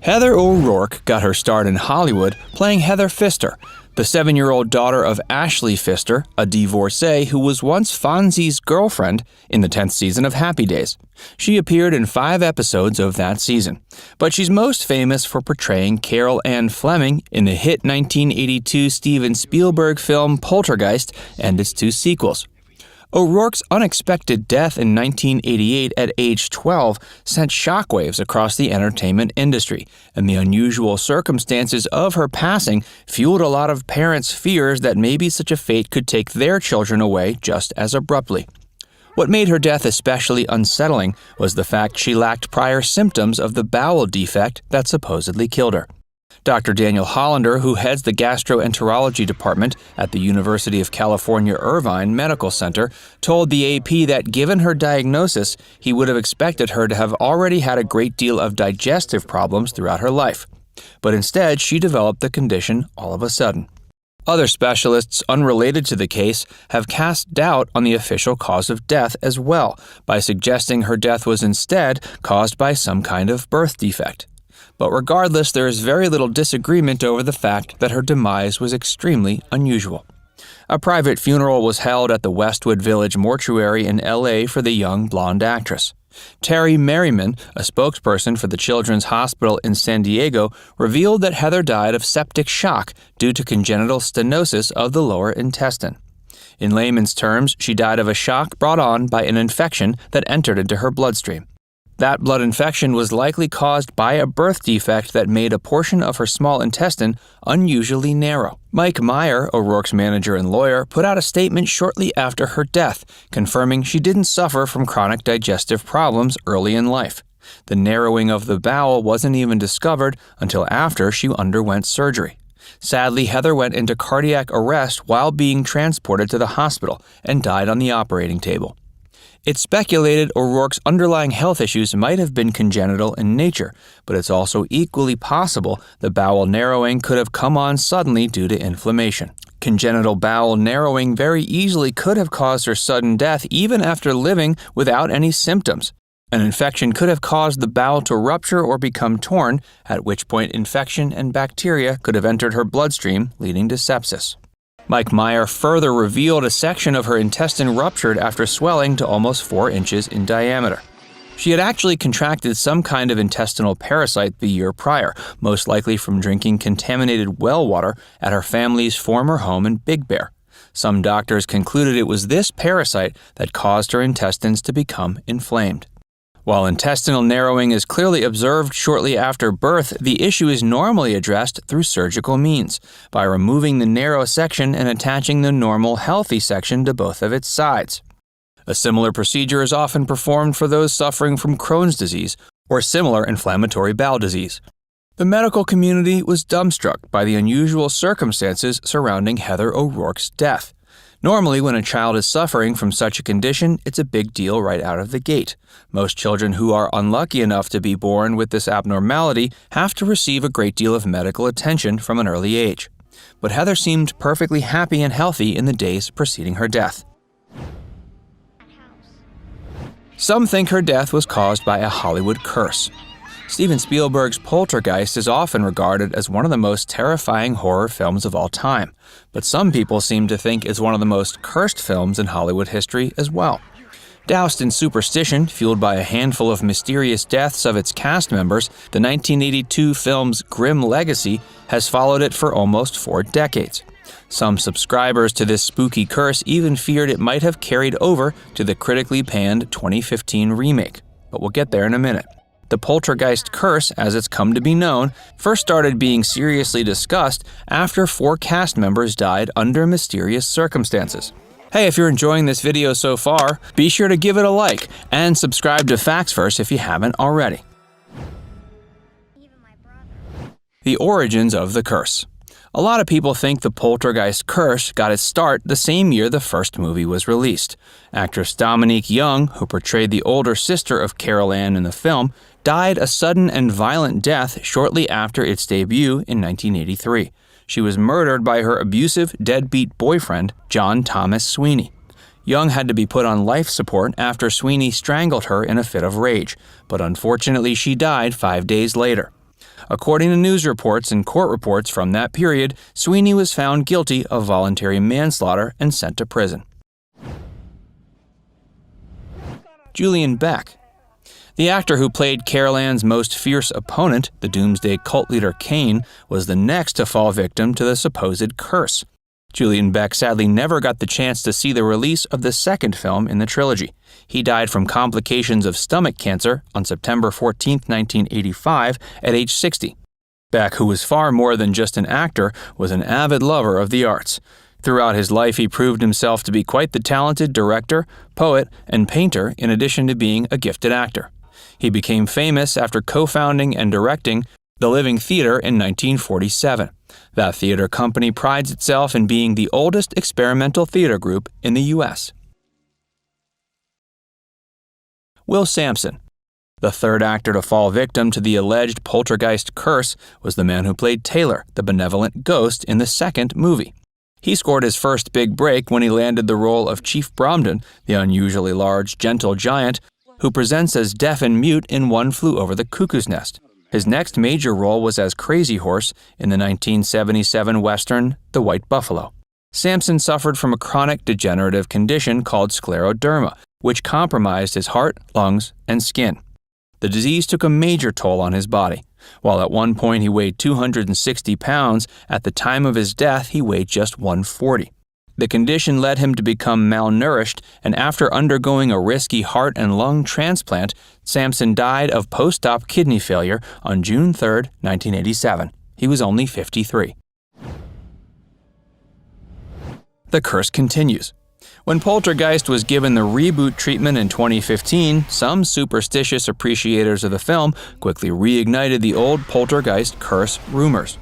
Heather O'Rourke got her start in Hollywood playing Heather Pfister, the 7-year-old daughter of Ashley Pfister, a divorcee who was once Fonzie's girlfriend in the 10th season of Happy Days. She appeared in 5 episodes of that season, but she's most famous for portraying Carol Ann Fleming in the hit 1982 Steven Spielberg film Poltergeist and its 2 sequels. O'Rourke's unexpected death in 1988 at age 12 sent shockwaves across the entertainment industry, and the unusual circumstances of her passing fueled a lot of parents' fears that maybe such a fate could take their children away just as abruptly. What made her death especially unsettling was the fact she lacked prior symptoms of the bowel defect that supposedly killed her. Dr. Daniel Hollander, who heads the gastroenterology department at the University of California Irvine Medical Center, told the AP that given her diagnosis, he would have expected her to have already had a great deal of digestive problems throughout her life. But instead, she developed the condition all of a sudden. Other specialists unrelated to the case have cast doubt on the official cause of death as well, by suggesting her death was instead caused by some kind of birth defect. But regardless, there is very little disagreement over the fact that her demise was extremely unusual. A private funeral was held at the Westwood Village Mortuary in L.A. for the young blonde actress. Terry Merriman, a spokesperson for the Children's Hospital in San Diego, revealed that Heather died of septic shock due to congenital stenosis of the lower intestine. In layman's terms, she died of a shock brought on by an infection that entered into her bloodstream. That blood infection was likely caused by a birth defect that made a portion of her small intestine unusually narrow. Mike Meyer, O'Rourke's manager and lawyer, put out a statement shortly after her death, confirming she didn't suffer from chronic digestive problems early in life. The narrowing of the bowel wasn't even discovered until after she underwent surgery. Sadly, Heather went into cardiac arrest while being transported to the hospital and died on the operating table. It's speculated O'Rourke's underlying health issues might have been congenital in nature, but it's also equally possible the bowel narrowing could have come on suddenly due to inflammation. Congenital bowel narrowing very easily could have caused her sudden death even after living without any symptoms. An infection could have caused the bowel to rupture or become torn, at which point infection and bacteria could have entered her bloodstream, leading to sepsis. Mike Meyer further revealed a section of her intestine ruptured after swelling to almost 4 inches in diameter. She had actually contracted some kind of intestinal parasite the year prior, most likely from drinking contaminated well water at her family's former home in Big Bear. Some doctors concluded it was this parasite that caused her intestines to become inflamed. While intestinal narrowing is clearly observed shortly after birth, the issue is normally addressed through surgical means, by removing the narrow section and attaching the normal, healthy section to both of its sides. A similar procedure is often performed for those suffering from Crohn's disease or similar inflammatory bowel disease. The medical community was dumbstruck by the unusual circumstances surrounding Heather O'Rourke's death. Normally, when a child is suffering from such a condition, it's a big deal right out of the gate. Most children who are unlucky enough to be born with this abnormality have to receive a great deal of medical attention from an early age. But Heather seemed perfectly happy and healthy in the days preceding her death. Some think her death was caused by a Hollywood curse. Steven Spielberg's Poltergeist is often regarded as one of the most terrifying horror films of all time, but some people seem to think it's one of the most cursed films in Hollywood history as well. Doused in superstition, fueled by a handful of mysterious deaths of its cast members, the 1982 film's grim legacy has followed it for almost 4 decades. Some subscribers to this spooky curse even feared it might have carried over to the critically panned 2015 remake, but we'll get there in a minute. The Poltergeist curse, as it's come to be known, first started being seriously discussed after 4 cast members died under mysterious circumstances. Hey, if you're enjoying this video so far, be sure to give it a like and subscribe to FactsVerse if you haven't already. The origins of the curse. A lot of people think the Poltergeist curse got its start the same year the first movie was released. Actress Dominique Young, who portrayed the older sister of Carol Ann in the film, died a sudden and violent death shortly after its debut in 1983. She was murdered by her abusive, deadbeat boyfriend, John Thomas Sweeney. Young had to be put on life support after Sweeney strangled her in a fit of rage, but unfortunately she died 5 days later. According to news reports and court reports from that period, Sweeney was found guilty of voluntary manslaughter and sent to prison. Julian Beck. The actor who played Carol Ann's most fierce opponent, the doomsday cult leader Cain, was the next to fall victim to the supposed curse. Julian Beck sadly never got the chance to see the release of the second film in the trilogy. He died from complications of stomach cancer on September 14, 1985, at age 60. Beck, who was far more than just an actor, was an avid lover of the arts. Throughout his life, he proved himself to be quite the talented director, poet, and painter, in addition to being a gifted actor. He became famous after co-founding and directing the Living Theater in 1947. That theater company prides itself in being the oldest experimental theater group in the U.S. Will Sampson. The third actor to fall victim to the alleged poltergeist curse was the man who played Taylor, the benevolent ghost, in the second movie. He scored his first big break when he landed the role of Chief Bromden, the unusually large, gentle giant who presents as deaf and mute in One Flew Over the Cuckoo's Nest. His next major role was as Crazy Horse in the 1977 Western The White Buffalo. Sampson suffered from a chronic degenerative condition called scleroderma, which compromised his heart, lungs, and skin. The disease took a major toll on his body. While at one point he weighed 260 pounds, at the time of his death he weighed just 140. The condition led him to become malnourished, and after undergoing a risky heart and lung transplant, Sampson died of post-op kidney failure on June 3, 1987. He was only 53. The curse continues. When Poltergeist was given the reboot treatment in 2015, some superstitious appreciators of the film quickly reignited the old Poltergeist curse rumors.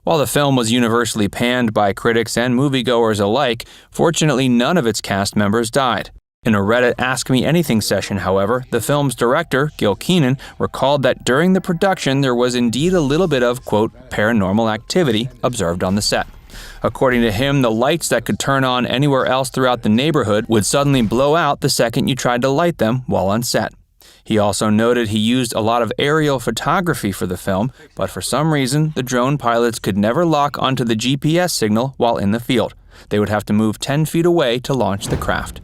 While the film was universally panned by critics and moviegoers alike, fortunately none of its cast members died. In a Reddit Ask Me Anything session, however, the film's director, Gil Keenan, recalled that during the production there was indeed a little bit of, quote, paranormal activity observed on the set. According to him, the lights that could turn on anywhere else throughout the neighborhood would suddenly blow out the second you tried to light them while on set. He also noted he used a lot of aerial photography for the film, but for some reason, the drone pilots could never lock onto the GPS signal while in the field. They would have to move 10 feet away to launch the craft.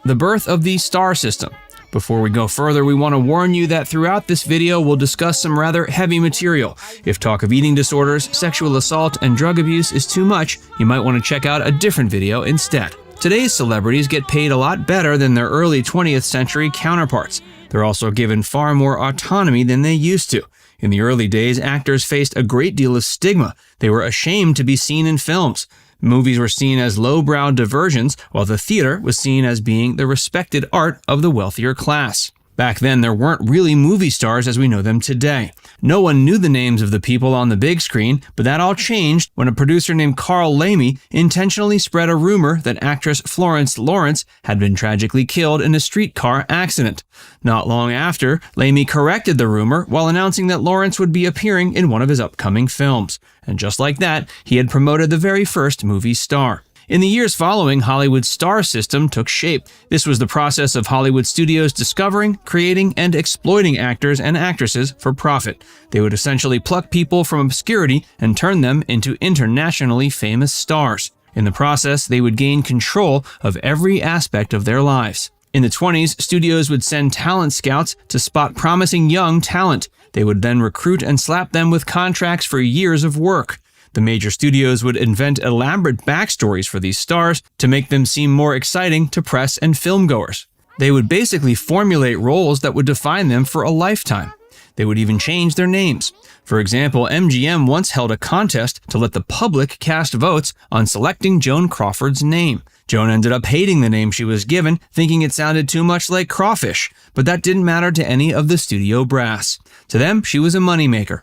The birth of the star system. Before we go further, we want to warn you that throughout this video we'll discuss some rather heavy material. If talk of eating disorders, sexual assault, and drug abuse is too much, you might want to check out a different video instead. Today's celebrities get paid a lot better than their early 20th century counterparts. They're also given far more autonomy than they used to. In the early days, actors faced a great deal of stigma. They were ashamed to be seen in films. Movies were seen as lowbrow diversions, while the theater was seen as being the respected art of the wealthier class. Back then, there weren't really movie stars as we know them today. No one knew the names of the people on the big screen, but that all changed when a producer named Carl Laemmle intentionally spread a rumor that actress Florence Lawrence had been tragically killed in a streetcar accident. Not long after, Laemmle corrected the rumor while announcing that Lawrence would be appearing in one of his upcoming films. And just like that, he had promoted the very first movie star. In the years following, Hollywood's star system took shape. This was the process of Hollywood studios discovering, creating, and exploiting actors and actresses for profit. They would essentially pluck people from obscurity and turn them into internationally famous stars. In the process, they would gain control of every aspect of their lives. In the 1920s, studios would send talent scouts to spot promising young talent. They would then recruit and slap them with contracts for years of work. The major studios would invent elaborate backstories for these stars to make them seem more exciting to press and filmgoers. They would basically formulate roles that would define them for a lifetime. They would even change their names. For example, MGM once held a contest to let the public cast votes on selecting Joan Crawford's name. Joan ended up hating the name she was given, thinking it sounded too much like crawfish, but that didn't matter to any of the studio brass. To them, she was a moneymaker.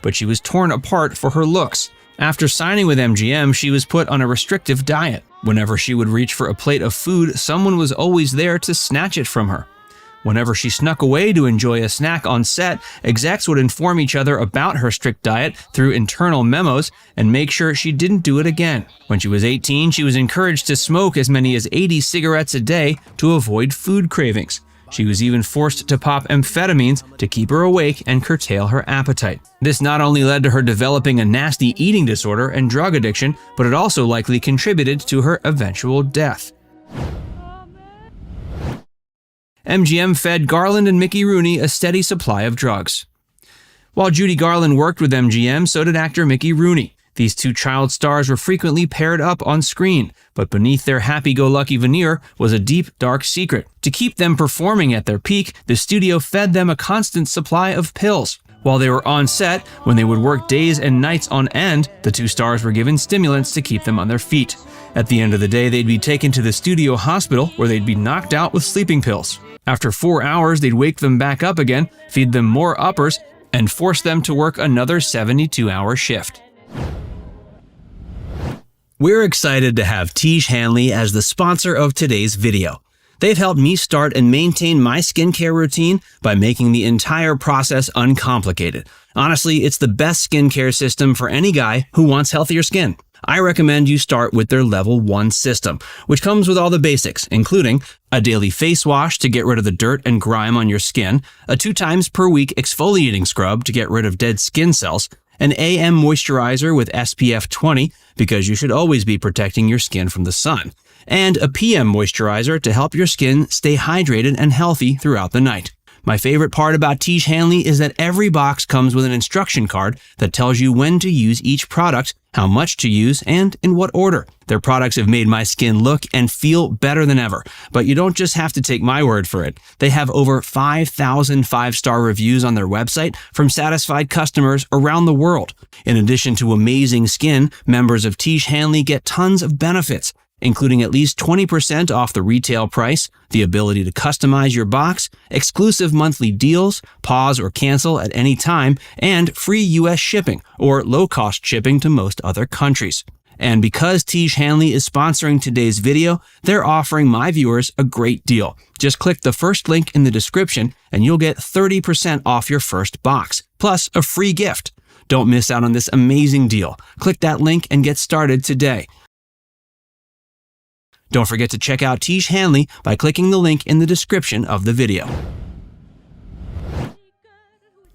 But she was torn apart for her looks. After signing with MGM, she was put on a restrictive diet. Whenever she would reach for a plate of food, someone was always there to snatch it from her. Whenever she snuck away to enjoy a snack on set, execs would inform each other about her strict diet through internal memos and make sure she didn't do it again. When she was 18, she was encouraged to smoke as many as 80 cigarettes a day to avoid food cravings. She was even forced to pop amphetamines to keep her awake and curtail her appetite. This not only led to her developing a nasty eating disorder and drug addiction, but it also likely contributed to her eventual death. MGM fed Garland and Mickey Rooney a steady supply of drugs. While Judy Garland worked with MGM, so did actor Mickey Rooney. These two child stars were frequently paired up on screen, but beneath their happy-go-lucky veneer was a deep, dark secret. To keep them performing at their peak, the studio fed them a constant supply of pills. While they were on set, when they would work days and nights on end, the two stars were given stimulants to keep them on their feet. At the end of the day, they'd be taken to the studio hospital where they'd be knocked out with sleeping pills. After 4 hours, they'd wake them back up again, feed them more uppers, and force them to work another 72-hour shift. We're excited to have Tiege Hanley as the sponsor of today's video. They've helped me start and maintain my skincare routine by making the entire process uncomplicated. Honestly, it's the best skincare system for any guy who wants healthier skin. I recommend you start with their Level 1 system, which comes with all the basics, including a daily face wash to get rid of the dirt and grime on your skin, a 2 times per week exfoliating scrub to get rid of dead skin cells, an AM moisturizer with SPF 20 because you should always be protecting your skin from the sun, and a PM moisturizer to help your skin stay hydrated and healthy throughout the night. My favorite part about Tiege Hanley is that every box comes with an instruction card that tells you when to use each product, how much to use, and in what order. Their products have made my skin look and feel better than ever. But you don't just have to take my word for it. They have over 5,000 five-star reviews on their website from satisfied customers around the world. In addition to amazing skin, members of Tiege Hanley get tons of benefits, including at least 20% off the retail price, the ability to customize your box, exclusive monthly deals, pause or cancel at any time, and free U.S. shipping or low-cost shipping to most other countries. And because Tiege Hanley is sponsoring today's video, they're offering my viewers a great deal. Just click the first link in the description and you'll get 30% off your first box, plus a free gift. Don't miss out on this amazing deal. Click that link and get started today. Don't forget to check out Tiege Hanley by clicking the link in the description of the video.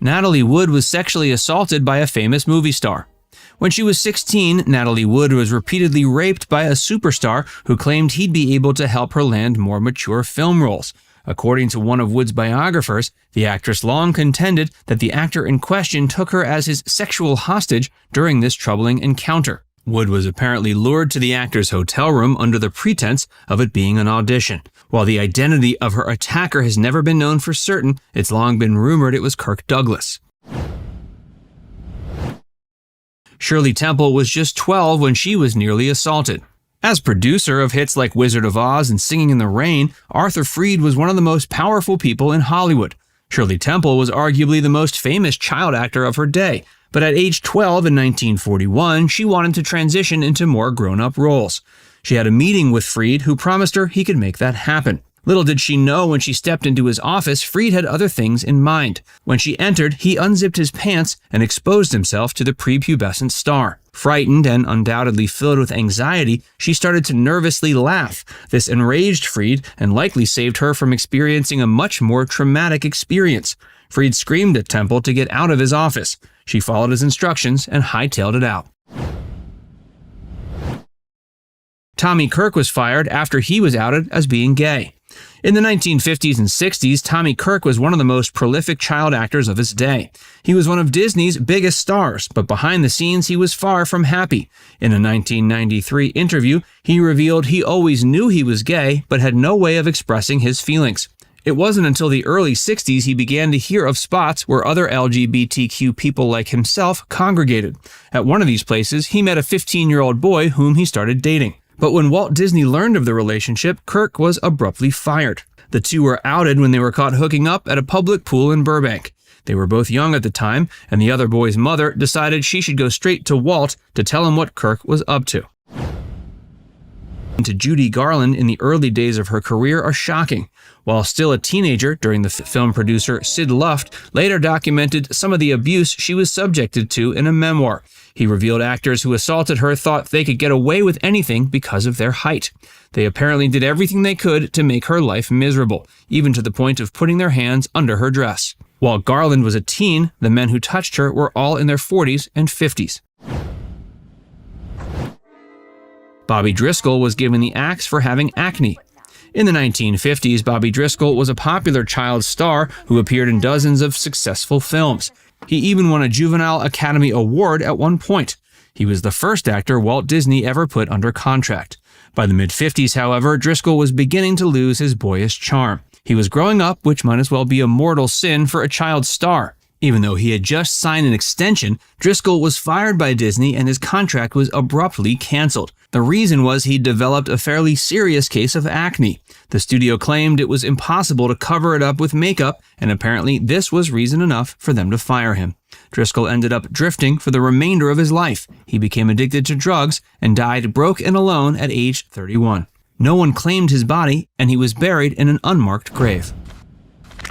Natalie Wood was sexually assaulted by a famous movie star. When she was 16, Natalie Wood was repeatedly raped by a superstar who claimed he'd be able to help her land more mature film roles. According to one of Wood's biographers, the actress long contended that the actor in question took her as his sexual hostage during this troubling encounter. Wood was apparently lured to the actor's hotel room under the pretense of it being an audition. While the identity of her attacker has never been known for certain, it's long been rumored it was Kirk Douglas. Shirley Temple was just 12 when she was nearly assaulted. As producer of hits like Wizard of Oz and Singing in the Rain, Arthur Freed was one of the most powerful people in Hollywood. Shirley Temple was arguably the most famous child actor of her day, but at age 12 in 1941, she wanted to transition into more grown-up roles. She had a meeting with Freed, who promised her he could make that happen. Little did she know when she stepped into his office, Freed had other things in mind. When she entered, he unzipped his pants and exposed himself to the prepubescent star. Frightened and undoubtedly filled with anxiety, she started to nervously laugh. This enraged Freed and likely saved her from experiencing a much more traumatic experience. Freed screamed at Temple to get out of his office. She followed his instructions and hightailed it out. Tommy Kirk was fired after he was outed as being gay. In the 1950s and 60s, Tommy Kirk was one of the most prolific child actors of his day. He was one of Disney's biggest stars, but behind the scenes he was far from happy. In a 1993 interview, he revealed he always knew he was gay, but had no way of expressing his feelings. It wasn't until the early 60s he began to hear of spots where other LGBTQ people like himself congregated. At one of these places, he met a 15-year-old boy whom he started dating. But when Walt Disney learned of the relationship, Kirk was abruptly fired. The two were outed when they were caught hooking up at a public pool in Burbank. They were both young at the time, and the other boy's mother decided she should go straight to Walt to tell him what Kirk was up to. To Judy Garland in the early days of her career are shocking. While still a teenager during the film producer Sid Luft later documented some of the abuse she was subjected to in a memoir. He revealed actors who assaulted her thought they could get away with anything because of their height. They apparently did everything they could to make her life miserable, even to the point of putting their hands under her dress. While Garland was a teen, the men who touched her were all in their 40s and 50s. Bobby Driscoll was given the axe for having acne. In the 1950s, Bobby Driscoll was a popular child star who appeared in dozens of successful films. He even won a Juvenile Academy Award at one point. He was the first actor Walt Disney ever put under contract. By the mid-50s, however, Driscoll was beginning to lose his boyish charm. He was growing up, which might as well be a mortal sin for a child star. Even though he had just signed an extension, Driscoll was fired by Disney and his contract was abruptly canceled. The reason was he'd developed a fairly serious case of acne. The studio claimed it was impossible to cover it up with makeup, and apparently this was reason enough for them to fire him. Driscoll ended up drifting for the remainder of his life. He became addicted to drugs and died broke and alone at age 31. No one claimed his body, and he was buried in an unmarked grave.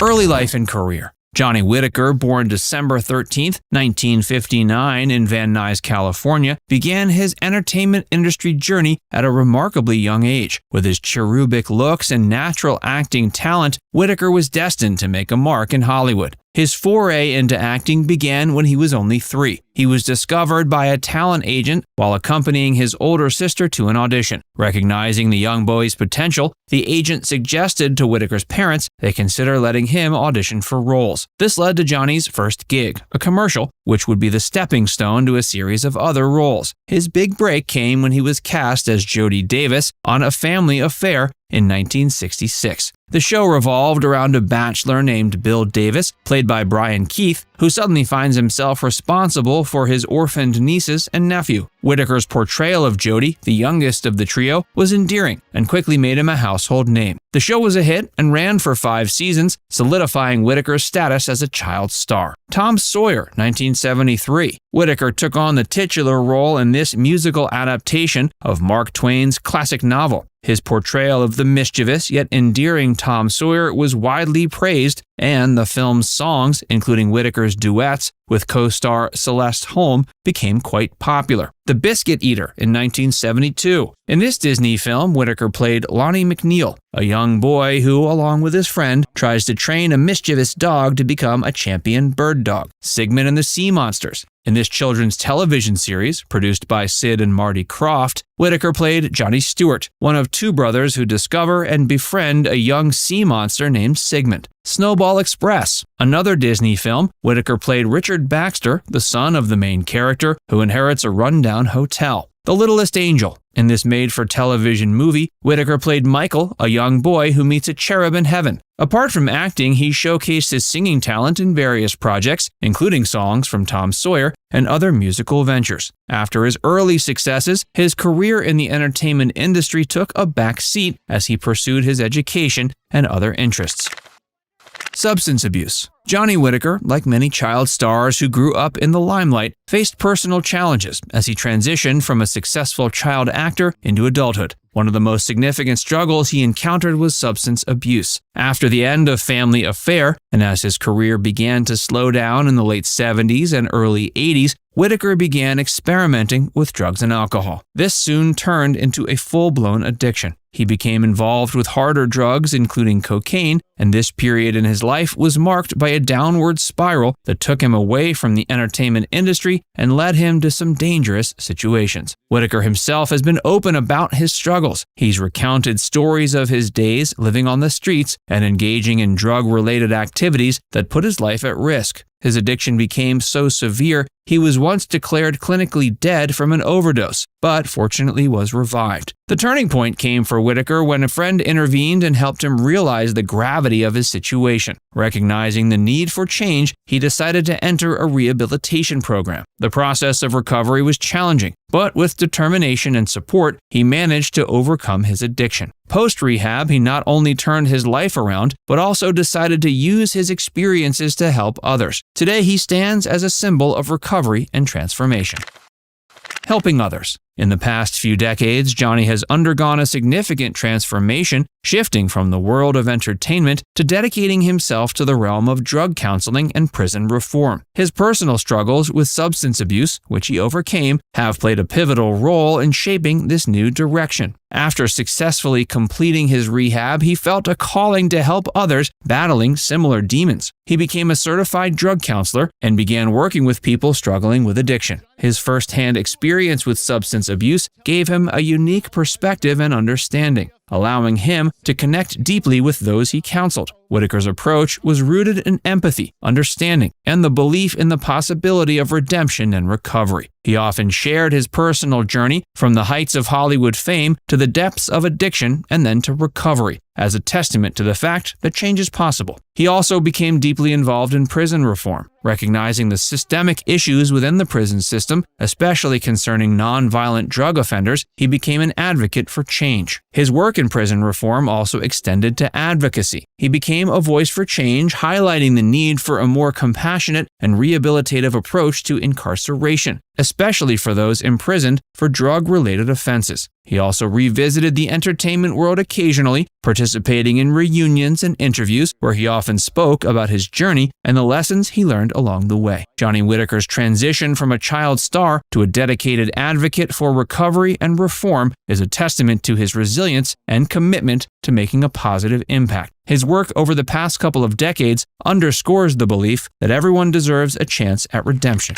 Early life and career. Johnny Whitaker, born December 13, 1959 in Van Nuys, California, began his entertainment industry journey at a remarkably young age. With his cherubic looks and natural acting talent, Whitaker was destined to make a mark in Hollywood.
His foray into acting began when he was only 3. He was discovered by a talent agent while accompanying his older sister to an audition. Recognizing the young boy's potential, the agent suggested to Whitaker's parents they consider letting him audition for roles. This led to Johnny's first gig, a commercial, which would be the stepping stone to a series of other roles. His big break came when he was cast as Jody Davis on A Family Affair in 1966. The show revolved around a bachelor named Bill Davis, played by Brian Keith, who suddenly finds himself responsible for his orphaned nieces and nephew. Whitaker's portrayal of Jody, the youngest of the trio, was endearing and quickly made him a household name. The show was a hit and ran for 5 seasons, solidifying Whitaker's status as a child star. Tom Sawyer, 1973. Whitaker took on the titular role in this musical adaptation of Mark Twain's classic novel. His portrayal of the mischievous yet endearing Tom Sawyer was widely praised, and the film's songs, including Whitaker's duets with co-star Celeste Holm, became quite popular. The Biscuit Eater in 1972. In this Disney film, Whitaker played Lonnie McNeil, a young boy who, along with his friend, tries to train a mischievous dog to become a champion bird dog. Sigmund and the Sea Monsters. In this children's television series, produced by Sid and Marty Krofft, Whitaker played Johnny Stewart, one of 2 brothers who discover and befriend a young sea monster named Sigmund. Snowball Express. Another Disney film, Whitaker played Richard Baxter, the son of the main character who inherits a rundown hotel. The Littlest Angel. In this made-for-television movie, Whitaker played Michael, a young boy who meets a cherub in heaven. Apart from acting, he showcased his singing talent in various projects, including songs from Tom Sawyer and other musical ventures. After his early successes, his career in the entertainment industry took a back seat as he pursued his education and other interests. Substance abuse. Johnny Whitaker, like many child stars who grew up in the limelight, faced personal challenges as he transitioned from a successful child actor into adulthood. One of the most significant struggles he encountered was substance abuse. After the end of Family Affair, and as his career began to slow down in the late 70s and early 80s, Whitaker began experimenting with drugs and alcohol. This soon turned into a full-blown addiction. He became involved with harder drugs, including cocaine, and this period in his life was marked by a downward spiral that took him away from the entertainment industry and led him to some dangerous situations. Whitaker himself has been open about his struggles. He's recounted stories of his days living on the streets and engaging in drug-related activities that put his life at risk. His addiction became so severe, he was once declared clinically dead from an overdose, but fortunately was revived. The turning point came for Whitaker when a friend intervened and helped him realize the gravity of his situation. Recognizing the need for change, he decided to enter a rehabilitation program. The process of recovery was challenging, but with determination and support, he managed to overcome his addiction. Post-rehab, he not only turned his life around, but also decided to use his experiences to help others. Today, he stands as a symbol of recovery and transformation. Helping others. In the past few decades, Johnny has undergone a significant transformation, shifting from the world of entertainment to dedicating himself to the realm of drug counseling and prison reform. His personal struggles with substance abuse, which he overcame, have played a pivotal role in shaping this new direction. After successfully completing his rehab, he felt a calling to help others battling similar demons. He became a certified drug counselor and began working with people struggling with addiction. His first-hand experience with substance abuse gave him a unique perspective and understanding, allowing him to connect deeply with those he counseled. Whitaker's approach was rooted in empathy, understanding, and the belief in the possibility of redemption and recovery. He often shared his personal journey from the heights of Hollywood fame to the depths of addiction and then to recovery, as a testament to the fact that change is possible. He also became deeply involved in prison reform, recognizing the systemic issues within the prison system, especially concerning nonviolent drug offenders. He became an advocate for change. His work in prison reform also extended to advocacy. He became a voice for change, highlighting the need for a more compassionate and rehabilitative approach to incarceration, especially for those imprisoned for drug-related offenses. He also revisited the entertainment world occasionally, participating in reunions and interviews where he often spoke about his journey and the lessons he learned along the way. Johnny Whitaker's transition from a child star to a dedicated advocate for recovery and reform is a testament to his resilience and commitment to making a positive impact. His work over the past couple of decades underscores the belief that everyone deserves a chance at redemption.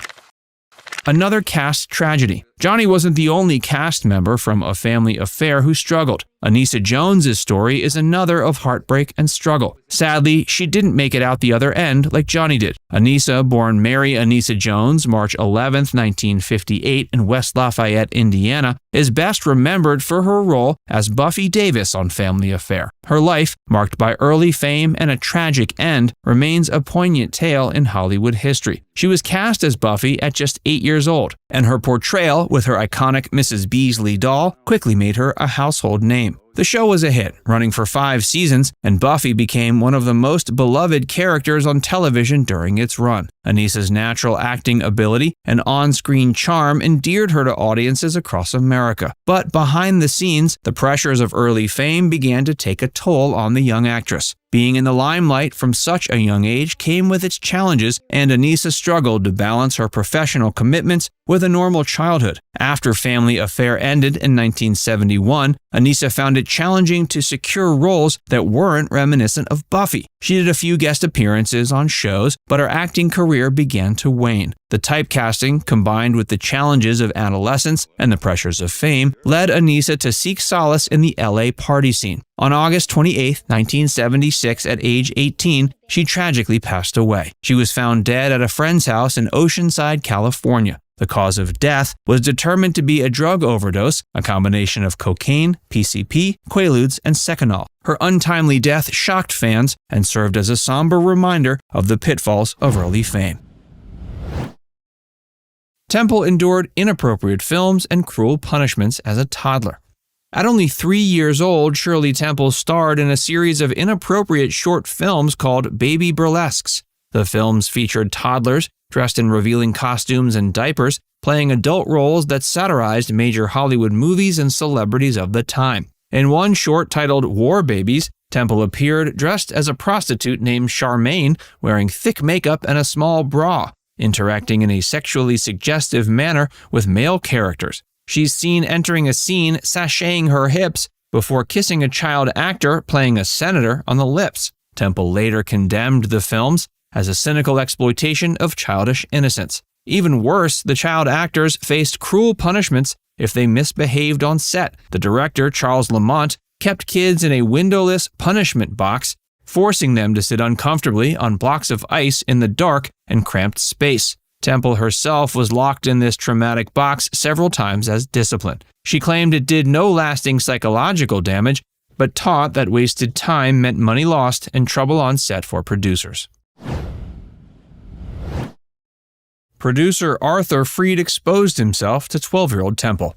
Another cast tragedy. Johnny wasn't the only cast member from A Family Affair who struggled. Anissa Jones's story is another of heartbreak and struggle. Sadly, she didn't make it out the other end like Johnny did. Anissa, born Mary Anissa Jones, March 11, 1958, in West Lafayette, Indiana, is best remembered for her role as Buffy Davis on Family Affair. Her life, marked by early fame and a tragic end, remains a poignant tale in Hollywood history. She was cast as Buffy at just 8 years old, and her portrayal with her iconic Mrs. Beasley doll quickly made her a household name. The show was a hit, running for 5 seasons, and Buffy became one of the most beloved characters on television during its run. Anissa's natural acting ability and on-screen charm endeared her to audiences across America. But behind the scenes, the pressures of early fame began to take a toll on the young actress. Being in the limelight from such a young age came with its challenges, and Anissa struggled to balance her professional commitments with a normal childhood. After Family Affair ended in 1971, Anissa found it challenging to secure roles that weren't reminiscent of Buffy. She did a few guest appearances on shows, but her acting career began to wane. The typecasting, combined with the challenges of adolescence and the pressures of fame, led Anissa to seek solace in the LA party scene. On August 28, 1976, at age 18, she tragically passed away. She was found dead at a friend's house in Oceanside, California. The cause of death was determined to be a drug overdose, a combination of cocaine, PCP, Quaaludes, and Seconal. Her untimely death shocked fans and served as a somber reminder of the pitfalls of early fame. Temple endured inappropriate films and cruel punishments as a toddler. At only 3 years old, Shirley Temple starred in a series of inappropriate short films called Baby Burlesques. The films featured toddlers dressed in revealing costumes and diapers, playing adult roles that satirized major Hollywood movies and celebrities of the time. In one short titled War Babies, Temple appeared dressed as a prostitute named Charmaine, wearing thick makeup and a small bra, interacting in a sexually suggestive manner with male characters. She's seen entering a scene sashaying her hips before kissing a child actor playing a senator on the lips. Temple later condemned the films as a cynical exploitation of childish innocence. Even worse, the child actors faced cruel punishments if they misbehaved on set. The director, Charles Lamont, kept kids in a windowless punishment box, forcing them to sit uncomfortably on blocks of ice in the dark and cramped space. Temple herself was locked in this traumatic box several times as discipline. She claimed it did no lasting psychological damage, but taught that wasted time meant money lost and trouble on set for producers. Producer Arthur Freed exposed himself to 12-year-old Temple.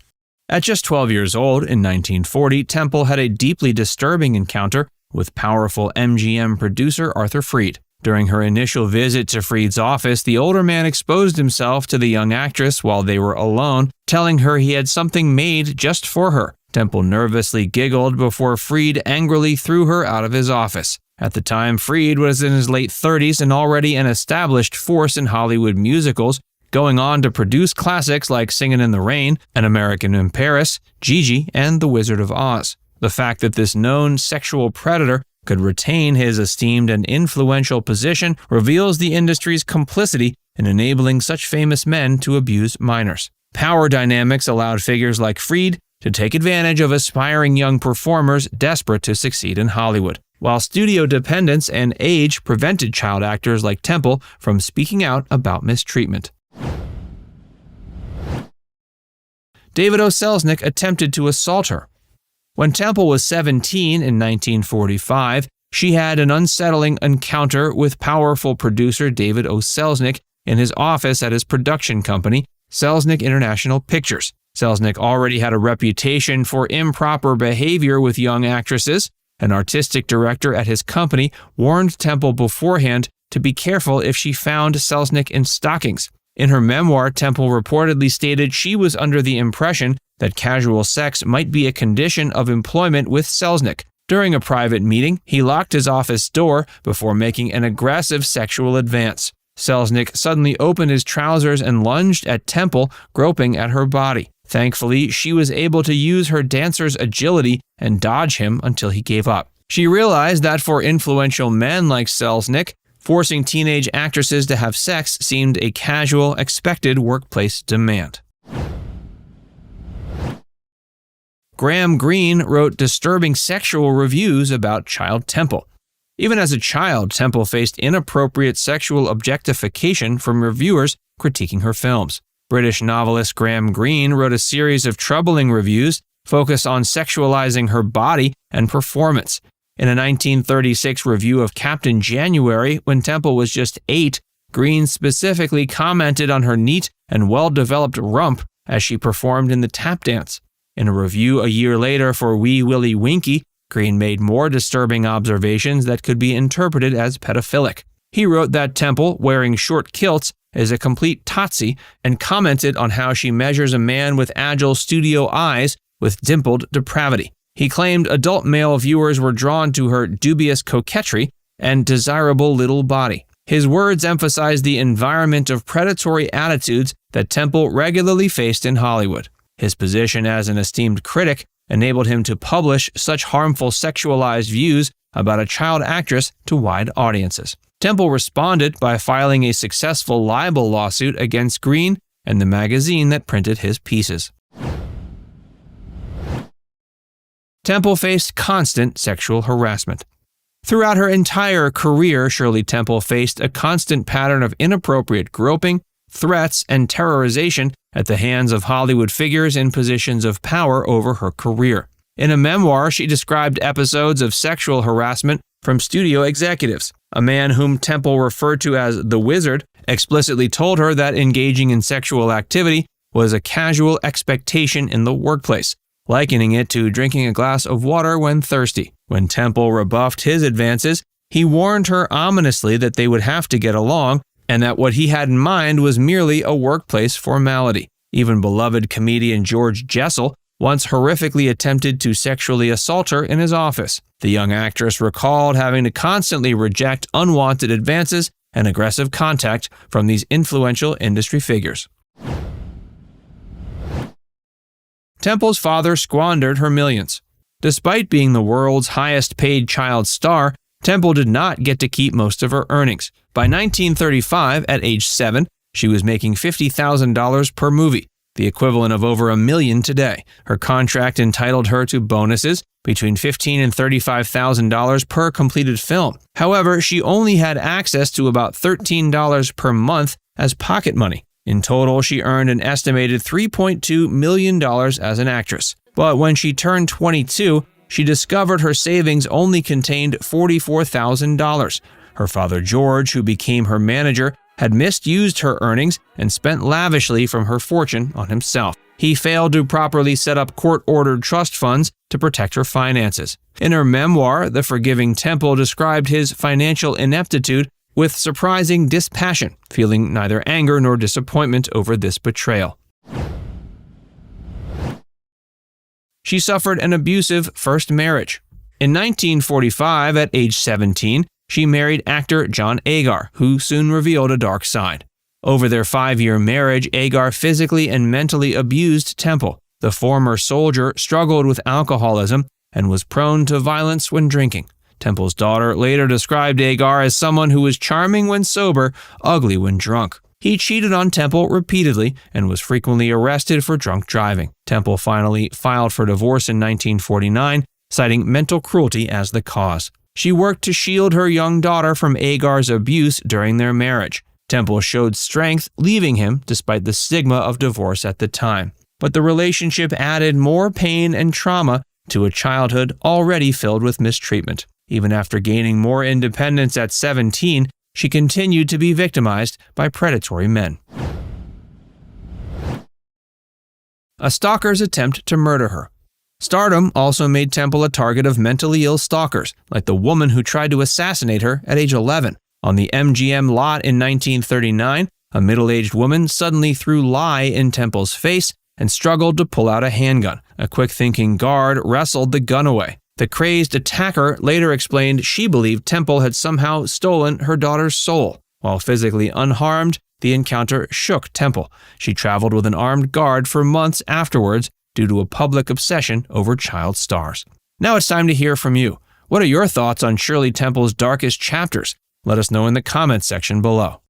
At just 12 years old, in 1940, Temple had a deeply disturbing encounter with powerful MGM producer Arthur Freed. During her initial visit to Freed's office, the older man exposed himself to the young actress while they were alone, telling her he had something made just for her. Temple nervously giggled before Freed angrily threw her out of his office. At the time, Freed was in his late 30s and already an established force in Hollywood musicals, going on to produce classics like Singin' in the Rain, An American in Paris, Gigi, and The Wizard of Oz. The fact that this known sexual predator could retain his esteemed and influential position reveals the industry's complicity in enabling such famous men to abuse minors. Power dynamics allowed figures like Freed to take advantage of aspiring young performers desperate to succeed in Hollywood, while studio dependence and age prevented child actors like Temple from speaking out about mistreatment. David O. Selznick attempted to assault her. When Temple was 17 in 1945, she had an unsettling encounter with powerful producer David O. Selznick in his office at his production company, Selznick International Pictures. Selznick already had a reputation for improper behavior with young actresses. An artistic director at his company warned Temple beforehand to be careful if she found Selznick in stockings. In her memoir, Temple reportedly stated she was under the impression that casual sex might be a condition of employment with Selznick. During a private meeting, he locked his office door before making an aggressive sexual advance. Selznick suddenly opened his trousers and lunged at Temple, groping at her body. Thankfully, she was able to use her dancer's agility and dodge him until he gave up. She realized that for influential men like Selznick, forcing teenage actresses to have sex seemed a casual, expected workplace demand. Graham Greene wrote disturbing sexual reviews about Child Temple. Even as a child, Temple faced inappropriate sexual objectification from reviewers critiquing her films. British novelist Graham Greene wrote a series of troubling reviews focused on sexualizing her body and performance. In a 1936 review of Captain January, when Temple was just 8, Greene specifically commented on her neat and well-developed rump as she performed in the tap dance. In a review a year later for Wee Willie Winkie, Greene made more disturbing observations that could be interpreted as pedophilic. He wrote that Temple, wearing short kilts, is a complete Totsie, and commented on how she measures a man with agile studio eyes with dimpled depravity. He claimed adult male viewers were drawn to her dubious coquetry and desirable little body. His words emphasized the environment of predatory attitudes that Temple regularly faced in Hollywood. His position as an esteemed critic enabled him to publish such harmful sexualized views about a child actress to wide audiences. Temple responded by filing a successful libel lawsuit against Greene and the magazine that printed his pieces. Temple faced constant sexual harassment. Throughout her entire career, Shirley Temple faced a constant pattern of inappropriate groping, threats, and terrorization at the hands of Hollywood figures in positions of power over her career. In a memoir, she described episodes of sexual harassment from studio executives. A man whom Temple referred to as the Wizard explicitly told her that engaging in sexual activity was a casual expectation in the workplace, likening it to drinking a glass of water when thirsty. When Temple rebuffed his advances, he warned her ominously that they would have to get along and that what he had in mind was merely a workplace formality. Even beloved comedian George Jessel once horrifically attempted to sexually assault her in his office. The young actress recalled having to constantly reject unwanted advances and aggressive contact from these influential industry figures. Temple's father squandered her millions. Despite being the world's highest-paid child star, Temple did not get to keep most of her earnings. By 1935, at age 7, she was making $50,000 per movie, the equivalent of over $1 million today. Her contract entitled her to bonuses between $15,000 and $35,000 per completed film. However, she only had access to about $13 per month as pocket money. In total, she earned an estimated $3.2 million as an actress. But when she turned 22, she discovered her savings only contained $44,000. Her father George, who became her manager, had misused her earnings and spent lavishly from her fortune on himself. He failed to properly set up court-ordered trust funds to protect her finances. In her memoir, The Forgiving Temple described his financial ineptitude with surprising dispassion, feeling neither anger nor disappointment over this betrayal. She suffered an abusive first marriage. In 1945, at age 17, she married actor John Agar, who soon revealed a dark side. Over their 5-year marriage, Agar physically and mentally abused Temple. The former soldier struggled with alcoholism and was prone to violence when drinking. Temple's daughter later described Agar as someone who was charming when sober, ugly when drunk. He cheated on Temple repeatedly and was frequently arrested for drunk driving. Temple finally filed for divorce in 1949, citing mental cruelty as the cause. She worked to shield her young daughter from Agar's abuse during their marriage. Temple showed strength, leaving him despite the stigma of divorce at the time. But the relationship added more pain and trauma to a childhood already filled with mistreatment. Even after gaining more independence at 17, she continued to be victimized by predatory men. A stalker's attempt to murder her. Stardom also made Temple a target of mentally ill stalkers, like the woman who tried to assassinate her at age 11. On the MGM lot in 1939, a middle-aged woman suddenly threw lye in Temple's face and struggled to pull out a handgun. A quick-thinking guard wrestled the gun away. The crazed attacker later explained she believed Temple had somehow stolen her daughter's soul. While physically unharmed, the encounter shook Temple. She traveled with an armed guard for months afterwards due to a public obsession over child stars. Now it's time to hear from you. What are your thoughts on Shirley Temple's darkest chapters? Let us know in the comments section below.